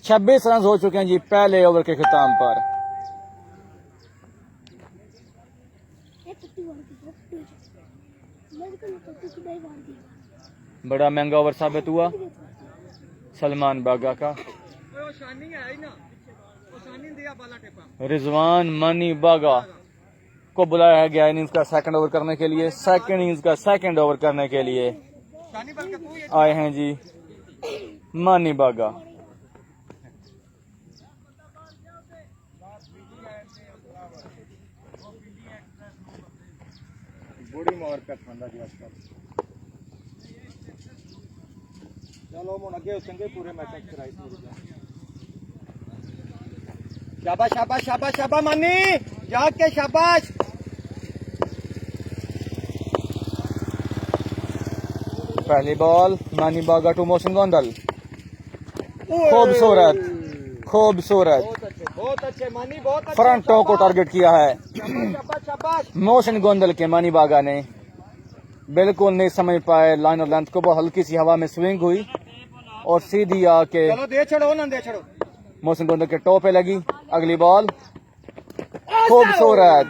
26 रन हो चुके हैं जी पहले ओवर के खिताम पर। बड़ा महंगा ओवर साबित हुआ सलमान बागा का। रिजवान मानी बागा को बुलाया गया इनिंग्स का सेकंड ओवर करने के लिए। सेकंड इनिंग्स का सेकंड ओवर करने के लिए आए हैं जी मानी बागा। बड़ी मार पे ठंडा जी आजकल। चलो मन अगे चंगे पूरे मैच में कराई। शाबाश शाबाश शाबाश शाबाश मानी, जाग के शाबाश। पहली बॉल मानी बागा टू मोहसिन गोंदल। खूबसूरत बहुत अच्छे मानी, बहुत अच्छे। फ्रंट टो को टारगेट किया है शाबाश शाबाश। मोहसिन गोंदल के। मानी बागा ने बिल्कुल नहीं समझ पाए लाइन और लेंथ को, बहुत हल्की सी हवा में स्विंग हुई और सीधी आके चलो दे छोड़ो ना, दे छोड़ो। मोहसिन गोंदल के टो पे लगी। अगली बॉल खूबसूरत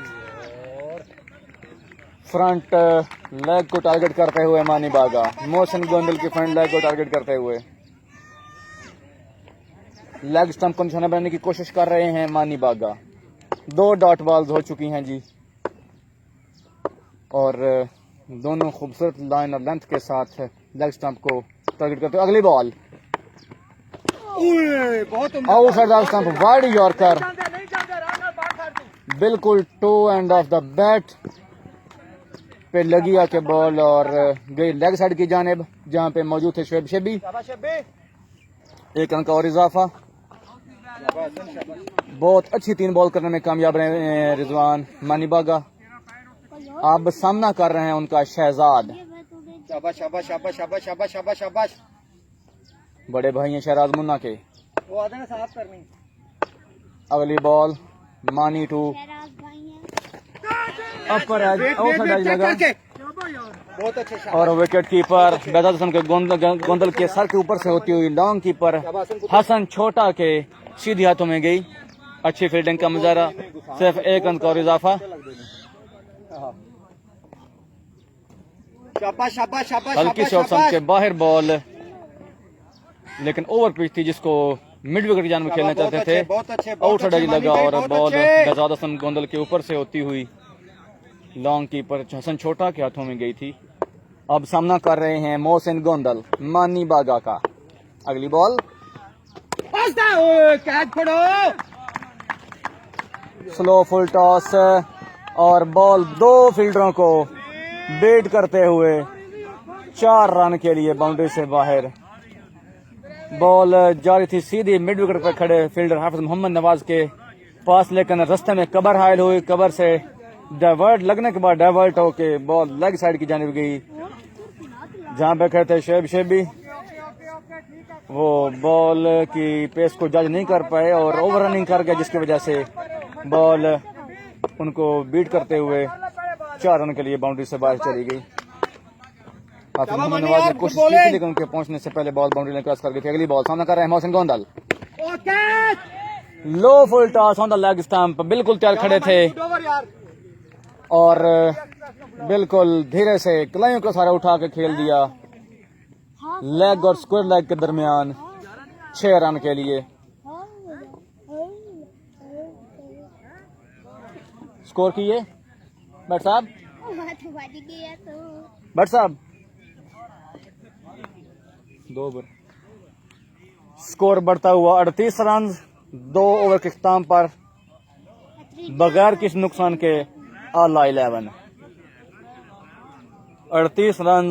फ्रंट लेग को टारगेट करते हुए मानी बागा, मोहसिन गोंदल की फ्रंट लेग को टारगेट करते हुए लेग स्टंप को निशाना बनाने की कोशिश कर रहे हैं मानी बागा। 2 डॉट बॉल्स हो चुकी हैं जी, और दोनों खूबसूरत लाइन और लेंथ के साथ लेग स्टंप को टारगेट करते हुए। अगली बॉल बहुत outside off stump, wide yorker, बिल्कुल toe end of the bat पे लगी आके बॉल और गई लेग साइड की जानिब, जहां पे मौजूद थे शुएब शेबी। एक अंक और इजाफा। बहुत अच्छी 3 बॉल करने में कामयाब रहे रिजवान मानी बागा। अब सामना कर रहे हैं उनका शहजाद। शाबाश शाबाश शाबाश शाबाश शाबाश शाबाश शाबाश। बड़े भाई हैं शहराज मुन्ना के। वो आधे ने साफ करनी। अगली ball Mani to upper edge, outside edge लगा बहुत अच्छे शाबाश। और विकेट कीपर बेदाद हसन के गोंदल के सर के ऊपर से होती हुई लॉन्ग कीपर हसन छोटा के सीधी हाथों में गई। अच्छी फील्डिंग का मुजाहरा, सिर्फ 1 अंक और इजाफा। शाबाश शाबाश शाबाश हल्की शाबाश शॉट के बाहर बॉल, लेकिन ओवर पिच थी जिसको मिड विकेट की जानब खेलना चाहते थे, बहुत अच्छे आउट साइड लगा और बॉल बेजाद हसन गोंदल के ऊपर से होती हुई लॉन्ग कीपर हसन छोटा के हाथों में गई थी। अब सामना कर रहे हैं मोहसिन गोंदल मानी बागा का। अगली बॉल कैच पड़ो। स्लो फुल टॉस और बॉल दो फील्डरों को बेट करते हुए 4 रन के लिए बाउंड्री से बाहर। बॉल जारी थी सीधी मिड विकेट पर खड़े फील्डर हाफिज मोहम्मद नवाज के पास, लेकिन रास्ते में कबर हायल हुई। कबर से डाइवर्ट लगने के बाद डाइवर्ट होके बॉल लेग साइड की जानिब गई, जहां पे खड़े थे शेब शेबी। वो बॉल की पेस को जज नहीं कर पाए और ओवर रनिंग कर गए, जिसकी वजह से बॉल उनको बीट करते हुए 4 रन के लिए बाउंड्री से बाहर चली गई। हाफिज मोहम्मद नवाज ने कोशिश की थी, लेकिन उनके पहुंचने से पहले बॉल बाउंड्री लाइन क्रॉस कर गई थी। अगली बॉल सामना कर रहे हैं Mohsin Gondal. Low full toss on the leg stump, बिल्कुल तैयार खड़े थे और बिल्कुल धीरे से कलाइयों का सारा उठा के खेल दिया। लेग और स्क्वायर लेग के दरमियान 6 रन के लिए। स्कोर किए भट्ट साहब, भट्ट साहब 2 ओवर। स्कोर बढ़ता हुआ 38 रन 2 ओवर के इख्तिताम पर बगैर किसी नुकसान के आला 11। 38 रन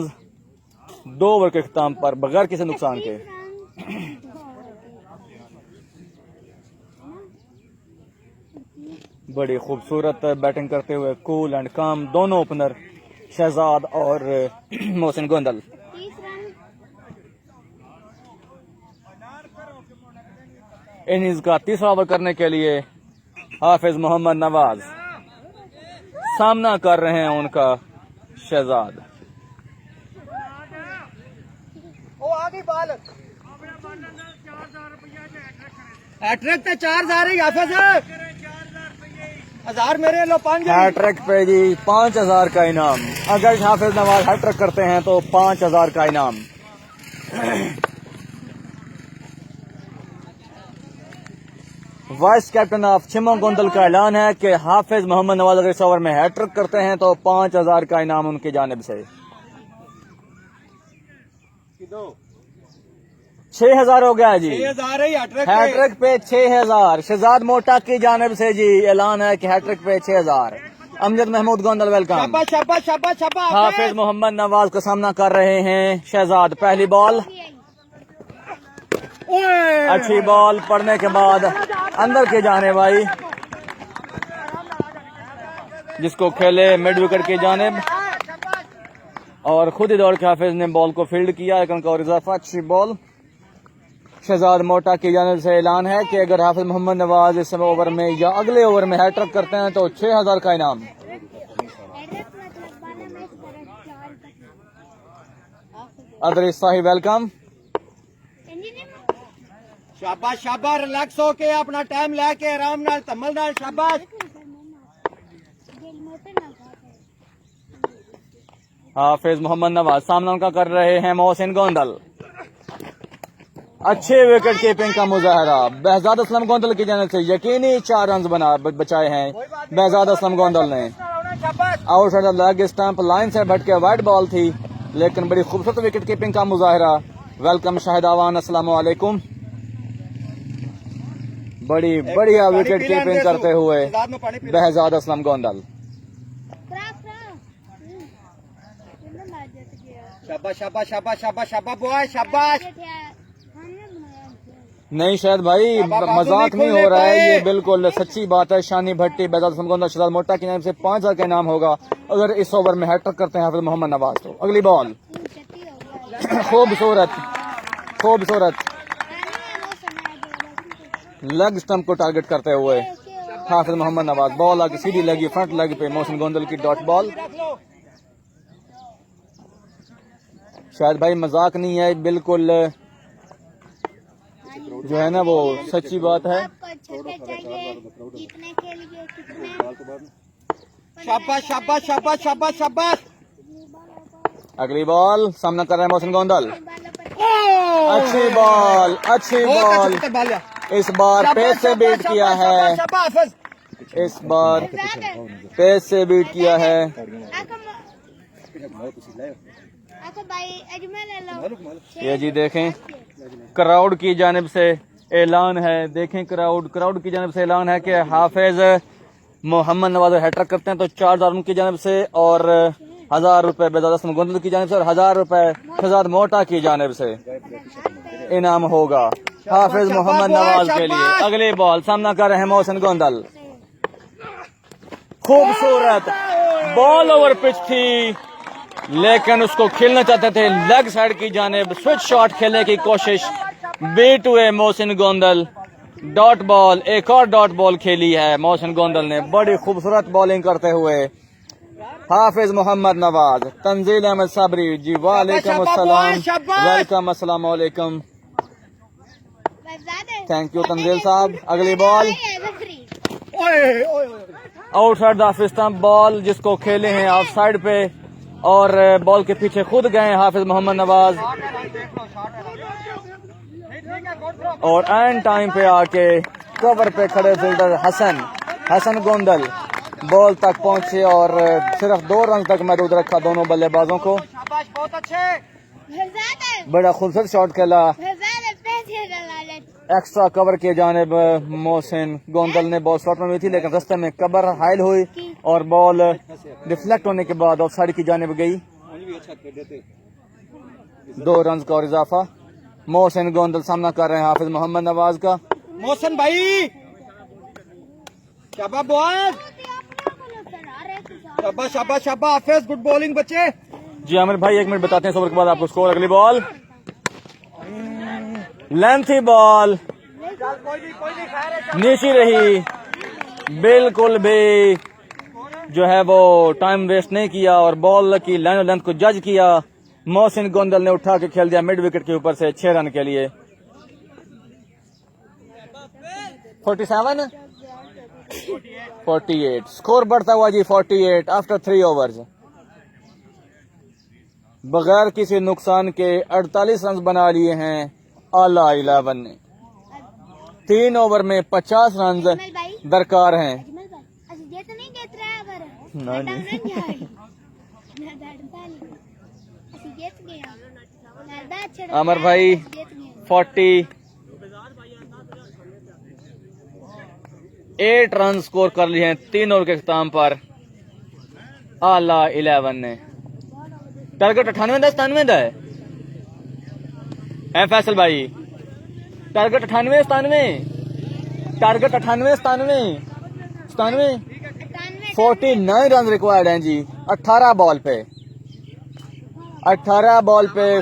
2 ओवर के इख्तिताम पर बगैर किसी नुकसान के। बड़ी खूबसूरत बैटिंग करते हुए कूल एंड काम दोनों ओपनर शहजाद और मोहसिन गोंदल। इनिंग्स का तीसरा ओवर करने के लिए हाफिज मोहम्मद नवाज सामना कर रहे हैं उनका शहजाद। हैट्रिक ते 4000 हाफिज, 1000 मेरे लो 5। हैट्रिक पे जी 5000 का इनाम। अगर हाफिज नवाज हैट्रिक करते हैं तो 5000 का इनाम। वाइस कैप्टन ऑफ चिमोंग गोंदल का ऐलान है कि हाफिज मोहम्मद नवाज अगर इस ओवर में हैट्रिक करते हैं तो 5000 का इनाम उनकी जानिब से। 6000 हो गया जी। 6000 हैट्रिक पे 6000 शहजाद मोटा की जानिब से जी ऐलान है कि हैट्रिक पे 6000। अमजद महमूद गोंदल वेलकम। शाबाश शाबाश शाबाश शाबाश। हाफिज मोहम्मद नवाज का सामना कर रहे हैं शहजाद। पहली बॉल अच्छी बॉल पड़ने के बाद अंदर के जाने वाली, जिसको खेले मिड विकेट की जानिब और खुद ही दौड़ के हाफिज ने बॉल को फील्ड किया, लेकिन और इजाफा अच्छी बॉल। शहजाद मोटा की जानिब से ऐलान है कि अगर हाफिज मोहम्मद नवाज इस ओवर में या अगले ओवर में हैट्रिक करते हैं तो 6000 का इनाम। Other Sahib welcome. शाबाश शाबाश, रिलैक्स होके अपना टाइम लेके आराम नाल तमल नाल। शाबाश। हाफिज मोहम्मद नवाज सामना उनका कर रहे हैं मोहसिन गोंदल। अच्छे विकेट कीपिंग का मुजाहरा बेहजाद असलम गोंदल की जानिब से। यकीनी 4 रन बचाए हैं बेहजाद असलम गोंदल ने। आउटसाइड लेग स्टंप लाइन से भटके वाइड बॉल थी, लेकिन बड़ी खूबसूरत विकेट कीपिंग का मुजाहरा। वेलकम शाहिद आवान, अस्सलाम वालेकुम। बड़ी बढ़िया विकेट कीपिंग करते हुए बेहजाद असलम गोंदल। शाबाश शाबाश शाबाश शाबाश शाबाश बॉय शाबाश। नहीं शायद भाई मजाक नहीं हो रहा है, ये बिल्कुल सच्ची बात है। शानी भट्टी बेहजाद असलम गोंदल शहजाद मोटा की नाम से 5000 का इनाम होगा अगर इस ओवर में हैट्रिक करते हैं हाफिज मोहम्मद नवाज तो। अगली बॉल खूबसूरत खूबसूरत लेग स्टंप को टारगेट करते हुए हाफिज मोहम्मद नवाज। बॉल आगे सीधी लगी फ्रंट लेग पे मोहसिन गोंदल की डॉट बॉल। शायद भाई मजाक नहीं है, बिल्कुल जो है ना वो सच्ची बात है। शाबाश शाबाश शाबाश शाबाश शाबाश। अगली बॉल सामना कर रहे हैं मोहसिन गोंदल। अच्छी बॉल, अच्छी बॉल। इस बार पेस से बीट किया है, इस बार पेस से बीट किया है। ये जी देखें, क्राउड की जानिब से ऐलान है, देखें क्राउड की जानिब से ऐलान है कि हाफिज मोहम्मद नवाज हैट्रिक करते हैं तो 4,000 उनकी जानिब से और 1,000 रुपए बेजाद गोंदल की जानिब से और 1,000 रुपए शहजाद मोटा की जानिब से इनाम होगा हाफिज मोहम्मद नवाज के लिए। अगली बॉल सामना कर रहे हैं मोहसिन गोंदल। खूबसूरत बॉल ओवर पिच थी, लेकिन उसको खेलना चाहते थे लेग साइड की जानिब, स्विच शॉट खेलने की कोशिश, बीट हुए मोहसिन गोंदल। डॉट बॉल, एक और डॉट बॉल खेली है मोहसिन गोंदल ने, बड़ी खूबसूरत बॉलिंग करते हुए हाफिज मोहम्मद नवाज। तंजील अहमद सबरी जी वालेकुम अस्सलाम, वेलकम, अस्सलाम वालेकुम, थैंक यू तंजील साहब। अगली ball outside the of stump ball, जिसको खेले हैं ऑफ साइड पे और बॉल के पीछे खुद गए हाफिज मोहम्मद नवाज और एंड टाइम पे आके कवर पे खड़े फील्डर हसन गोंदल बॉल तक पहुंचे और सिर्फ 2 रन तक महदूद रखा दोनों बल्लेबाजों को। बड़ा खूबसूरत शॉट खेला, एक्स्ट्रा कवर के जानिब मोहसिन गोंदल ने बॉल स्लॉट में हुई थी, लेकिन रास्ते में कवर हाइल हुई और बॉल रिफ्लेक्ट होने के बाद ऑफ साइड की जानिब गई। 2 रन का और इजाफा। मोहसिन गोंदल सामना कर रहे हैं हाफिज मोहम्मद नवाज का। मोहसिन भाई शाबाश बॉल, शाबाश शाबाश शाबाश हाफिज, गुड बॉलिंग बच्चे। जी आमिर भाई 1 मिनट बताते हैं ओवर के बाद आपको स्कोर। अगली बॉल लेंथी बॉल, नीची रही, बिल्कुल भी जो है वो टाइम वेस्ट नहीं किया और बॉल की लाइन और लेंथ को जज किया। मोहसिन गोंदल ने उठा के खेल दिया मिड विकेट के ऊपर से 6 रन के लिए। 47 48 स्कोर बढ़ता हुआ जी 48 आफ्टर 3 ओवर्स। बगैर किसी नुकसान के 48 रन बना लिए हैं आला 11 ने। 3 ओवर में 50 रन दरकार हैं। अमर भाई 48 रन स्कोर कर लिए हैं 3 ओवर के अख्ताम पर आला 11 ने। टारगेट 98 है फैसल भाई, टारगेट 98 टारगेट 98 49 रन रिक्वायर्ड हैं जी 18 बॉल पे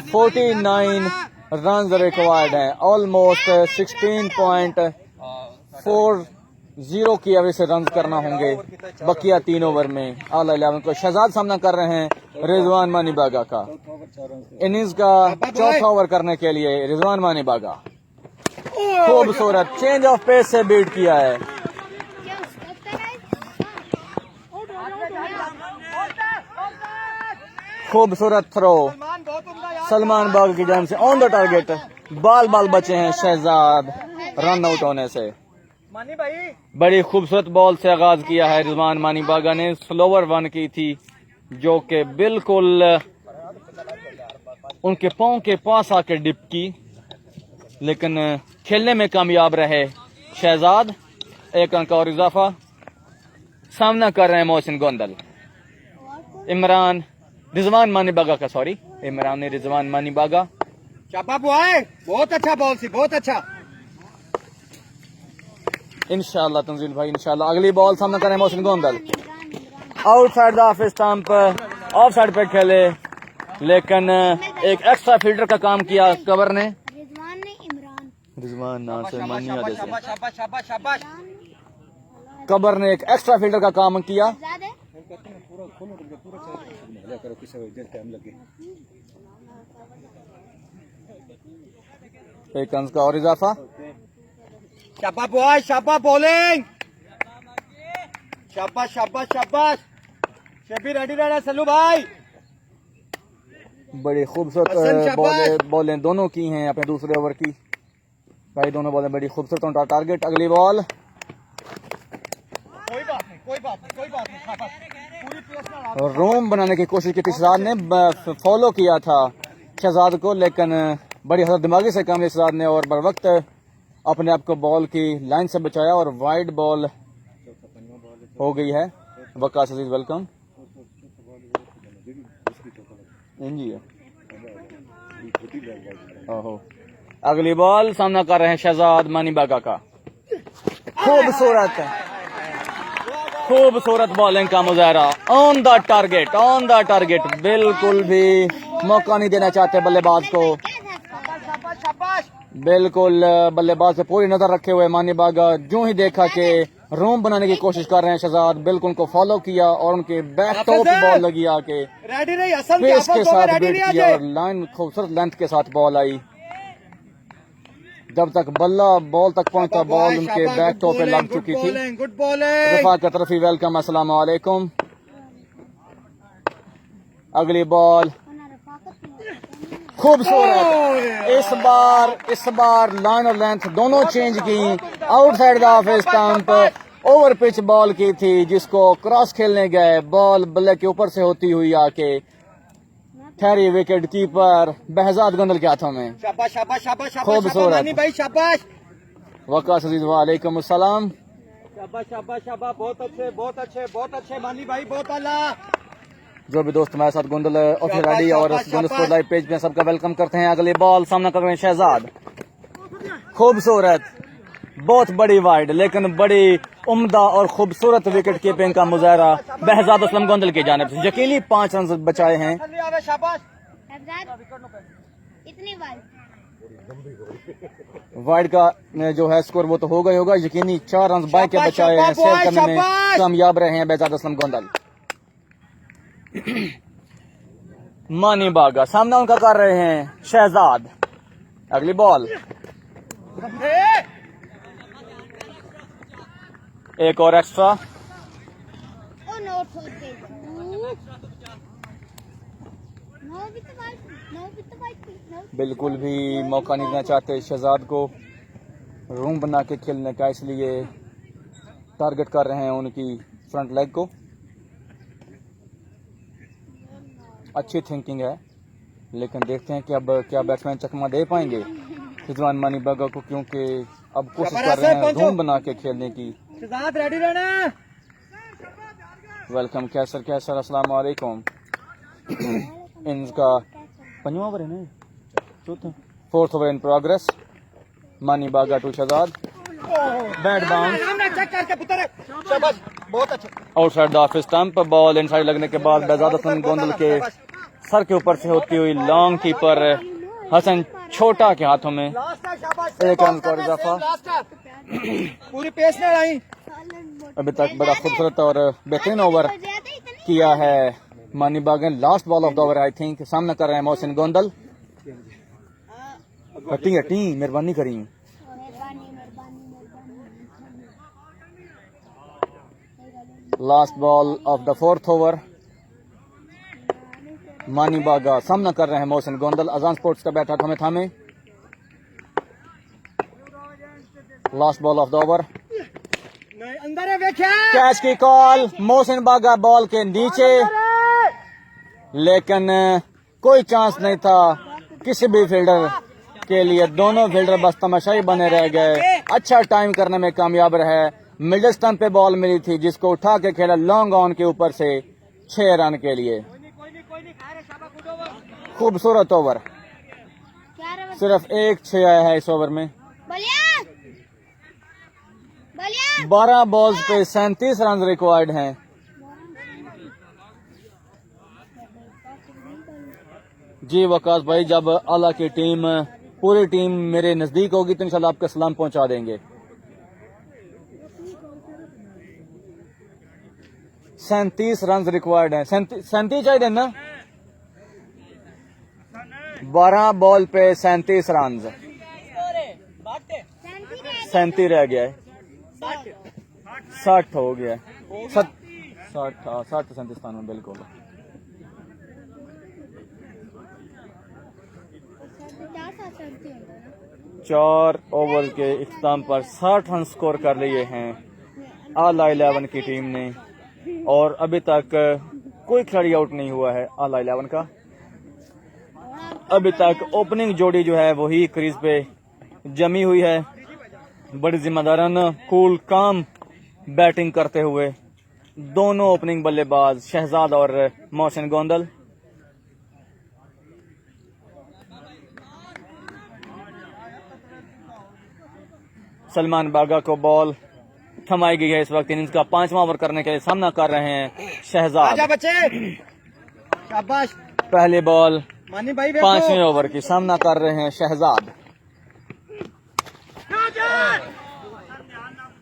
49 रन रिक्वायर्ड हैं। ऑलमोस्ट 16.40 की एवरेज से रन करना होंगे बकिया 3 ओवर में। आला 11 को शहजाद सामना कर रहे हैं रिजवान मानी बागा का। इनिंग्स का चौथा ओवर करने के लिए रिजवान मानी बागा खूबसूरत चेंज ऑफ पेस से बीट किया है। खूबसूरत थ्रो सलमान बाग की जान से ऑन द टारगेट, बाल बचे हैं शहजाद रन आउट होने से। बड़ी खूबसूरत बॉल से आगाज किया है रिजवान मानी बागा ने, स्लोवर 1 की थी जो कि बिल्कुल उनके पांव के पास आके डिप की, लेकिन खेलने में कामयाब रहे शहजाद। 1 रन का और इजाफा। सामना कर रहे हैं मोहसिन गोंदल। इमरान रिजवान मानी बागा का, सॉरी इमरान ने रिजवान मानी बागा। शाबाश बॉय, बहुत अच्छा बॉल सी, बहुत अच्छा। इंशाल्लाह तंजील भाई इंशाल्लाह। अगली बॉल सामना कर रहे हैं Mohsin Gondal. Outside the off stump, of side पे खेले, लेकिन एक एक्स्ट्रा फील्डर का काम किया कवर ने। रिजवान नाम से कबर ने एक एक्स्ट्रा फील्डर का काम किया। एक रन का और इजाफा। शाबाश बॉय, शाबाश बॉलिंग, शाबाश शाबाश शाबाश। शबीर रेडी रहना सल्लू भाई। बड़ी खूबसूरत बॉलें दोनों की हैं अपने दूसरे ओवर की। भाई दोनों बॉलें बड़ी खूबसूरत उनका टारगेट। अगली बॉल कोई बात नहीं, कोई बात नहीं, कोई बात नहीं, शाबाश। पूरी पेस में लगा। रोम बनाने की कोशिश की थी शहजाद ने, फॉलो किया था शहजाद को, लेकिन बड़ी हद दिमागी से काम लिया शहजाद ने और बर वक्त अपने आप को बॉल की लाइन से बचाया और वाइड बॉल हो गई है। वकास अजीज वेलकम। जी ओहो, अगली बॉल सामना कर रहे हैं शहजाद मानी बागा का। खूबसूरत बॉलिंग का मुजाहरा, on the target, on the target. बिल्कुल भी मौका नहीं देना चाहते बल्लेबाज को, शाबाश, शाबाश, शाबाश। बिल्कुल बल्लेबाज पे पूरी नजर रखे हुए मानी बागा। जो ही देखा कि रोम बनाने की कोशिश कर रहे हैं शहजाद, बिल्कुल उनको फॉलो किया और उनके बैक टॉप बॉल लगी आके रेडी नहीं, असल पेस के साथ रेडी बीट नहीं किया आज। और लाइन खूबसूरत लेंथ के साथ बॉल आई। जब तक बल्ला बॉल तक पहुंचा, बॉल उनके बैक टॉप पे लग चुकी थी। Good bowling. Rafaqat Rafi welcome, अस्सलाम वालेकुम। अगली बॉल खूबसूरत, इस बार लाइन और लेंथ दोनों चेंज की। Outside the off stump over pitch ball की थी जिसको क्रॉस खेलने गए, बॉल बल्ले के ऊपर से होती हुई आके ठहरी विकेट कीपर बहजाद गोंदल के हाथों में। शाबाश, शाबाश, शाबाश, शाबाश, खूबसूरत। मानी भाई, शाबाश। वकास अजीज वालेकुम अस्सलाम। शाबाश, शाबाश, शाबाश, बहुत अच्छे, बहुत अच्छे, बहुत अच्छे मानी भाई, बहुत आला। जो भी दोस्त हमारे साथ गोंदल ऑफिस आईडी और शाबाश, गोंदल शाबाश। स्पोर्ट लाइव पेज पे सबका वेलकम करते हैं। अगली बॉल सामना कर रहे हैं शहजाद। खूबसूरत, बहुत बड़ी वाइड लेकिन बड़ी उम्दा और खूबसूरत विकेट कीपिंग का मुजाहरा बहजाद असलम गोंदल की जानिब से। यकीनी 5 रन बचाए हैं। थल्ले आवे, शाबाश। इतनी बार वाइड का जो है स्कोर वो तो होगा ही होगा। यकीनी 4 रन बाई के शाबाश, बचाए हैं, शाबाश, सेव करने में शाबाश। कामयाब रहे हैं बहजाद असलम गोंदल। मानी बागा सामना उनका कर रहे हैं शहजाद। अगली बॉल एक और एक्स्ट्रा। ओ नो छोड़ के नो बिल्कुल भी मौका नहीं देना चाहते शहजाद को रूम बना के खेलने का, इसलिए टारगेट कर रहे हैं उनकी फ्रंट लेग को। अच्छी थिंकिंग है, लेकिन देखते हैं कि अब क्या बैट्समैन चकमा दे पाएंगे रिजवान मानी बागा को, क्योंकि अब कोशिश कर रहे हैं रूम बना के खेलने की। शहजाद रेडी रहना। वेलकम कैसर अस्सलाम वालेकुम। इनका 5वां ओवर है ना, चौथा 4th ओवर इन प्रोग्रेस। मानी बागा टू शहजाद, बैट बाउंस सामने चेक करके पुत्र। शाबाश, बहुत अच्छे। Outside the of stump. Ball inside लगने के बाद बहजाद असलम गोंदल के सर के ऊपर से होती हुई लॉन्ग कीपर हसन छोटा के हाथों में लास्ट है, शाबाश। एक रन का इजाफा। लास्ट है। पूरी पेस में लाई। अभी तक बड़ा खूबसूरत और बेहतरीन ओवर किया है मानी बागा। Last ball of the over I think सामना कर रहे हैं मोहसिन गोंदल। हटी मेहरबानी करी। Last ball of the 4th over. मानी बागा सामना कर रहे हैं मोहसिन गोंदल। अजान स्पोर्ट्स का बैट हमें थामे। Last ball of the over. नहीं, अंदर है, देखिए। कैच की कॉल, मोहसिन बागा बॉल के नीचे, लेकिन कोई चांस नहीं था किसी भी फील्डर के लिए। दोनों फील्डर बस तमाशाई बने रह गए। अच्छा टाइम करने में कामयाब रहे। मिडिल स्टंप पे बॉल मिली थी जिसको उठा के खेला लॉन्ग ऑन के ऊपर से 6 रन के लिए। खूबसूरत ओवर, सिर्फ 1 6 आया है इस ओवर में। 12 बॉल्स पे 37 रन रिक्वायर्ड हैं। जी वकास भाई, जब आला की टीम पूरी टीम मेरे नजदीक होगी तो इंशाल्लाह आपका सलाम पहुंचा देंगे। 37 रन रिक्वायर्ड हैं। 37 चाहिए ना। 12 बॉल पे 37 रन, 37 रह गया है। 60 हो गया है। 60 37 में बिल्कुल। सर्दी होता है ना 4 ओवर के इख्तिताम पर 60 रन स्कोर कर लिए हैं आला 11 की टीम ने, और अभी तक कोई खिलाड़ी आउट नहीं हुआ है आला 11 का। अभी तक ओपनिंग जोड़ी जो है वही क्रीज पे जमी हुई है, बड़ी जिम्मेदाराना कूल काम बैटिंग करते हुए दोनों ओपनिंग बल्लेबाज शहजाद और मोहसिन गोंदल। सलमान बागा को बॉल थमाई गई है इस वक्त। इनिंग्स का 5वां ओवर करने के लिए सामना कर रहे हैं शहजाद। आजा बच्चे, शाबाश पहली बॉल मानी भाई, 5वें ओवर की सामना कर रहे हैं शहजाद।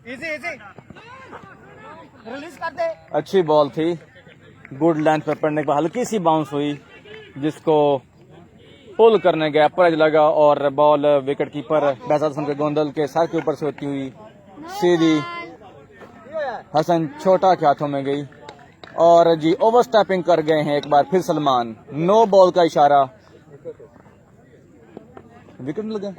इजी इजी रिलीज कर दे। अच्छी बॉल थी, गुड लेंथ पे पड़ने के बाद हल्की सी बाउंस हुई जिसको पुल करने गया, पैज लगा और ball wicket keeper Behzad Hasan के गोंदल के सर के ऊपर से होती हुई सीधी हसन छोटा के हाथों में गई और जी ओवर स्टेपिंग कर गए हैं एक बार फिर सलमान। नो बॉल का इशारा, विकेट लगा,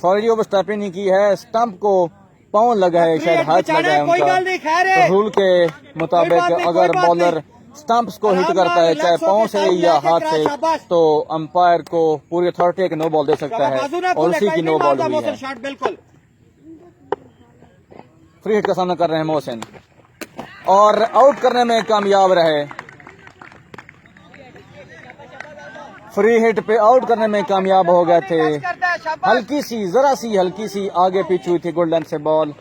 सॉरी जी ओवर स्टेपिंग नहीं की है, स्टंप को पाँव लगा है, शायद हाथ लगा है उनका। रूल के मुताबिक अगर बॉलर स्टंप्स को हिट करता है चाहे पाँव से या हाथ से, तो अंपायर को पूरी अथॉरिटी एक नो बॉल दे सकता है और उसी की नो बॉल हुई है। बिल्कुल फ्री हिट का सामना कर रहे हैं मोहसिन और आउट करने में कामयाब रहे। फ्री हिट पे आउट करने में कामयाब हो गए थे। हल्की सी हल्की सी आगे पिच हुई थी गुड लेंथ से बॉल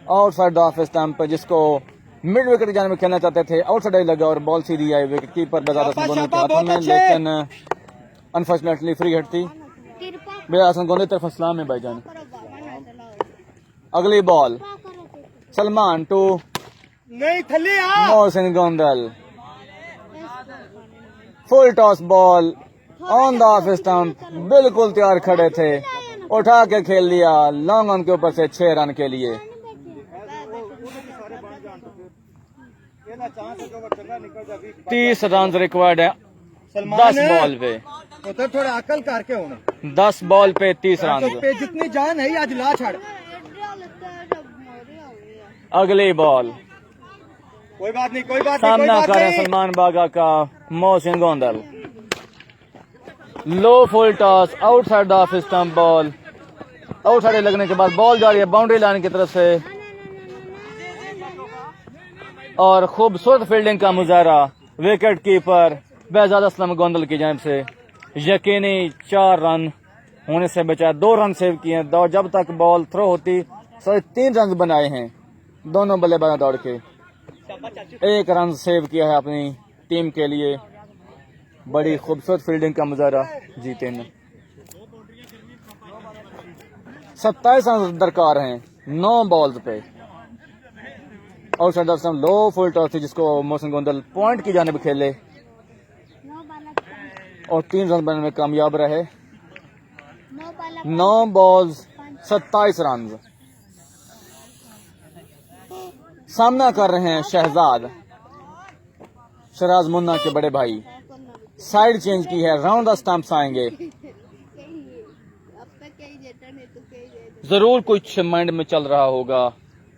आउटसाइड ऑफ स्टंप, जिसको मिड विकेट की जाने में खेलना चाहते थे, आउटसाइड लगा और बॉल सीधी आई विकेट कीपर बेहजाद हसन गोंदल के हाथों में, लेकिन अनफॉर्चुनेटली फ्री हिट थी। बेहजाद हसन गोंदल तरफ सलाम है भाईजान। अगली बॉल सलमान टू नहीं थले Mohsin Gondal, full toss ball on the off stump, बिल्कुल तैयार खड़े थे, उठा के खेल लिया लॉन्ग ऑन के ऊपर से 6 रन के लिए। 30 रन रिक्वायर्ड है 10 बॉल पे, तो थोड़ा अकल करके होना। 10 बॉल पे 30 रन। पे जितनी जान है आज ला छड़। अगली बॉल कोई बात नहीं, कोई बात सामना कर रहे सलमान बागा का Mohsin Gondal, low full toss outside off stump ball, outside लगने के बाद बॉल जा रही है बाउंड्री लाइन की तरफ से और खूबसूरत फील्डिंग का मुजाहरा विकेट कीपर बेहजाद हसन गोंदल की जानिब से। यकीनी 4 रन होने से बचा, 2 रन सेव किए हैं, जब तक बॉल थ्रो होती 3 रन बनाए हैं दोनों बल्लेबाज दौड़ के, 1 रन सेव किया है अपनी टीम के लिए। बड़ी खूबसूरत फील्डिंग का मुजाहरा जीते ने। 27 रन दरकार हैं 9 बॉल्स पे। आउटसाइड ऑफ स्टंप लो फुल टॉस थी जिसको मोहसिन गोंदल पॉइंट की जानिब खेले और 3 रन बनाने में कामयाब रहे। 9 बॉल्स 27 रन। सामना कर रहे हैं शहजाद, शराज मुन्ना के बड़े भाई। साइड चेंज की है, राउंड द स्टंप्स आएंगे। जरूर कुछ माइंड में चल रहा होगा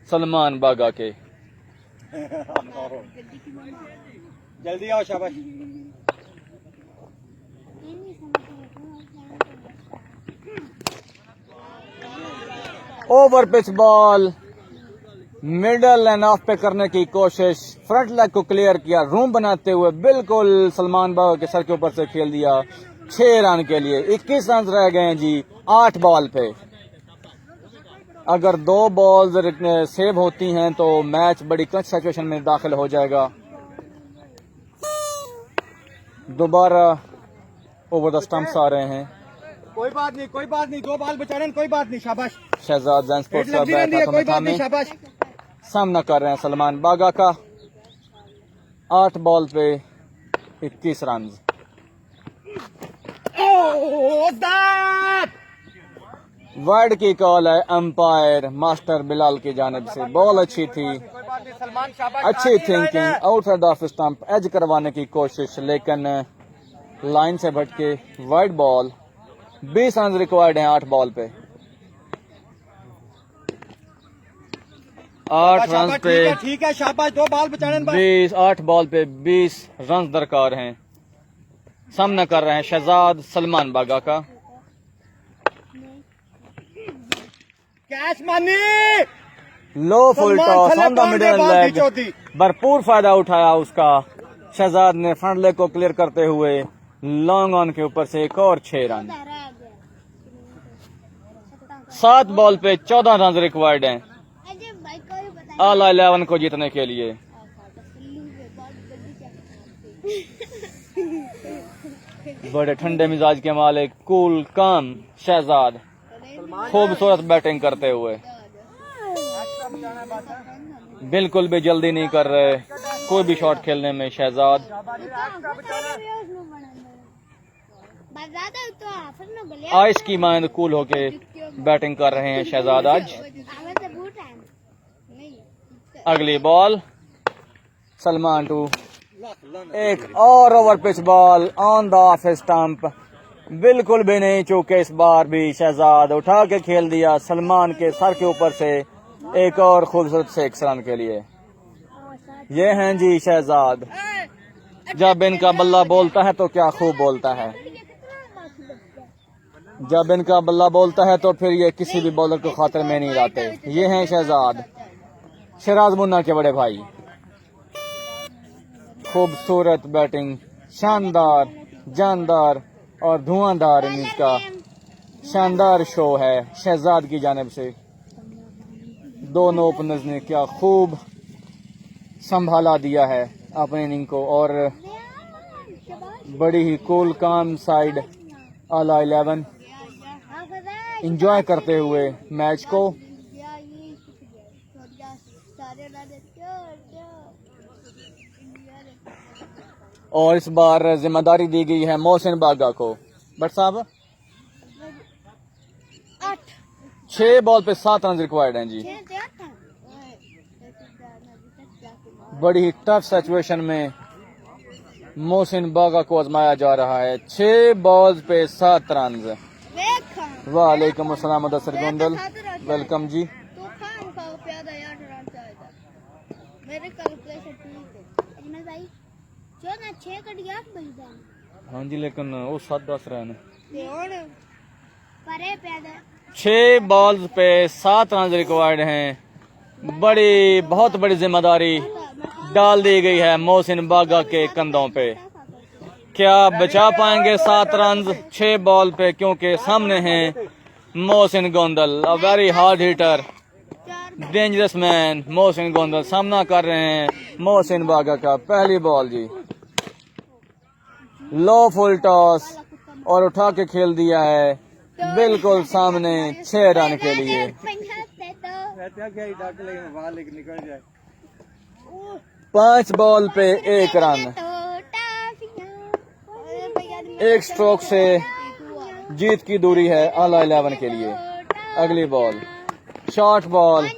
सलमान बागा के। जल्दी आओ, शाबाश। Over pitch ball middle end of पे करने की कोशिश, फ्रंट लेग को क्लियर किया, रूम बनाते हुए बिल्कुल सलमान बागा के सर के ऊपर से खेल दिया 6 रन के लिए। 21 रन रह गए हैं जी 8 बॉल पे। अगर 2 बॉल्स सेव होती हैं तो मैच बड़ी क्लच सिचुएशन में दाखिल हो जाएगा। दोबारा ओवर द स्टंप्स आ रहे हैं। कोई बात नहीं, कोई बात नहीं, 2 बॉल बचाने, कोई बात नहीं, शाबाश। शहजाद जैन स्पोर्ट्स का बैट हाथों में थामे शाबाश। सामना कर रहे हैं सलमान बागा का। 8 बॉल पे 21 रन। वाइड की कॉल है अंपायर मास्टर बिलाल की जानिब से। बॉल अच्छी थी, अच्छी thinking, outside off stump edge करवाने की कोशिश, लेकिन लाइन से भटके वाइड बॉल 20 रन रिक्वायर्ड हैं 8 बॉल पे। 8 रन पे ठीक है शाबाश, 2 बॉल बचाने 8 बॉल पे 20 रन दरकार हैं। सामना कर रहे हैं शहजाद सलमान बागा का। कैच मानी, low full toss on the middle leg, भरपूर फायदा उठाया उसका। शहजाद ने फ्रंट लेग को क्लियर करते हुए लॉन्ग ऑन के ऊपर से एक और 6 रन। 7 बॉल पे 14 रन रिक्वायर्ड हैं ऑल 11 को जीतने के लिए। बड़े ठंडे मिजाज के मालिक कूल काम शहजाद खूबसूरत बैटिंग करते हुए, बिल्कुल भी जल्दी नहीं कर रहे कोई भी शॉट खेलने में शहजाद। आइस की माइंड कूल होके बैटिंग कर रहे हैं शहजाद आज। अगली बॉल सलमान टू, एक और over pitch ball on the off stump, बिल्कुल भी नहीं चूके इस बार भी। शहजाद उठा के खेल दिया सलमान के सर के ऊपर से एक और खूबसूरत 6 रन के लिए। ये हैं जी शहजाद, जब इनका बल्ला बोलता है तो क्या खूब बोलता है। जब इनका बल्ला बोलता है तो फिर ये किसी भी बॉलर को खातिर में नहीं लाते। ये हैं शहजाद, शराज मुन्ना के बड़े भाई। खूबसूरत बैटिंग, शानदार, जानदार और धुआंधार इनिंग्स का शानदार शो है शहजाद की जानिब से। दोनों ओपनर्स ने क्या खूब संभाला दिया है अपनी इनिंग को और बड़ी ही कूल काम साइड ऑल 11 एंजॉय करते हुए मैच को। और इस बार जिम्मेदारी दी गई है मोहसिन बागा को। बट साहब 6 बॉल पे 7 रन रिक्वायर्ड हैं जी। बड़ी ही टफ सिचुएशन में मोहसिन बागा को आजमाया जा रहा है। 6 बॉल्स पे 7 रन। वालेकुम अस्सलाम मुदस्सिर गोंदल, वेलकम जी। हाँ जी, लेकिन वो 7-10 रन। 6 बॉल्स पे 7 रन रिक्वायर्ड हैं। बहुत बड़ी जिम्मेदारी डाल दी गई है मोहसिन बागा के कंधों पे। क्या बचा पाएंगे 7 रन 6 बॉल पे, क्योंकि सामने हैं Mohsin Gondal, a very hard hitter, dangerous man. Mohsin Gondal सामना कर रहे हैं मोहसिन बागा का। पहली बॉल जी, लो फुल टॉस और उठा के खेल दिया है बिल्कुल सामने 6 रन के लिए। 5 बॉल पे 1 रन, 1 स्ट्रोक से जीत की दूरी है ऑल 11 के लिए। अगली बॉल शॉर्ट बॉल,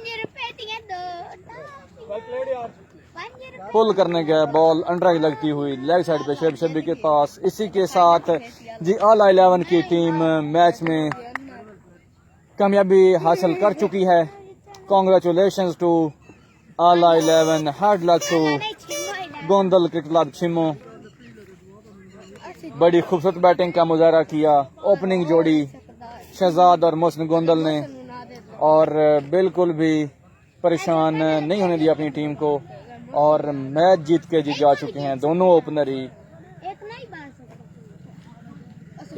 पुल करने गया बॉल अंडर लगती हुई लेग साइड पे शेब शबी के पास। इसी के साथ जी ऑल 11 की टीम मैच में कामयाबी हासिल कर चुकी है। Congratulations to all 11, hard luck to Gondal cricket club Chhimo. बड़ी खूबसूरत बैटिंग का मुजाहरा किया ओपनिंग जोड़ी शहजाद और मोहसिन गोंदल ने, और बिल्कुल भी परेशान नहीं होने दिया अपनी टीम को, और मैच जीत के जी जा चुके हैं दोनों ओपनर ही।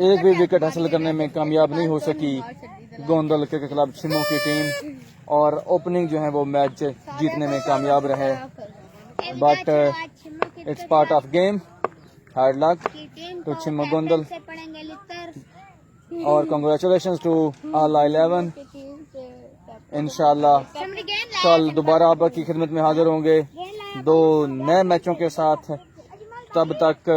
एक भी विकेट हासिल करने में कामयाब नहीं हो सकी गोंदल क्रिकेट क्लब छिमो की टीम, और ओपनिंग जो है वो मैच जीतने में कामयाब रहे। But it's part of game, hard luck to Chhimo Gondal और कांग्रेचुलेशंस टू ऑल 11। इंशाल्लाह कल दोबारा आपकी खिदमत में हाजिर होंगे 2 नए मैचों के साथ। तब तक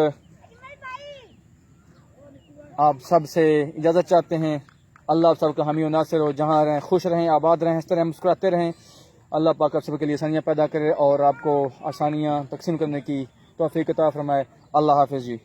आप सबसे इजाजत चाहते हैं। अल्लाह आप सबका हामी और नासिर हो, जहाँ रहें खुश रहें, आबाद रहें, इस तरह मुस्कुराते रहें। अल्लाह पाक आप सबके लिए आसानियाँ पैदा करे और आपको आसानियाँ तकसीम करने की तौफीक अता फरमाए। अल्लाह हाफिज़ जी।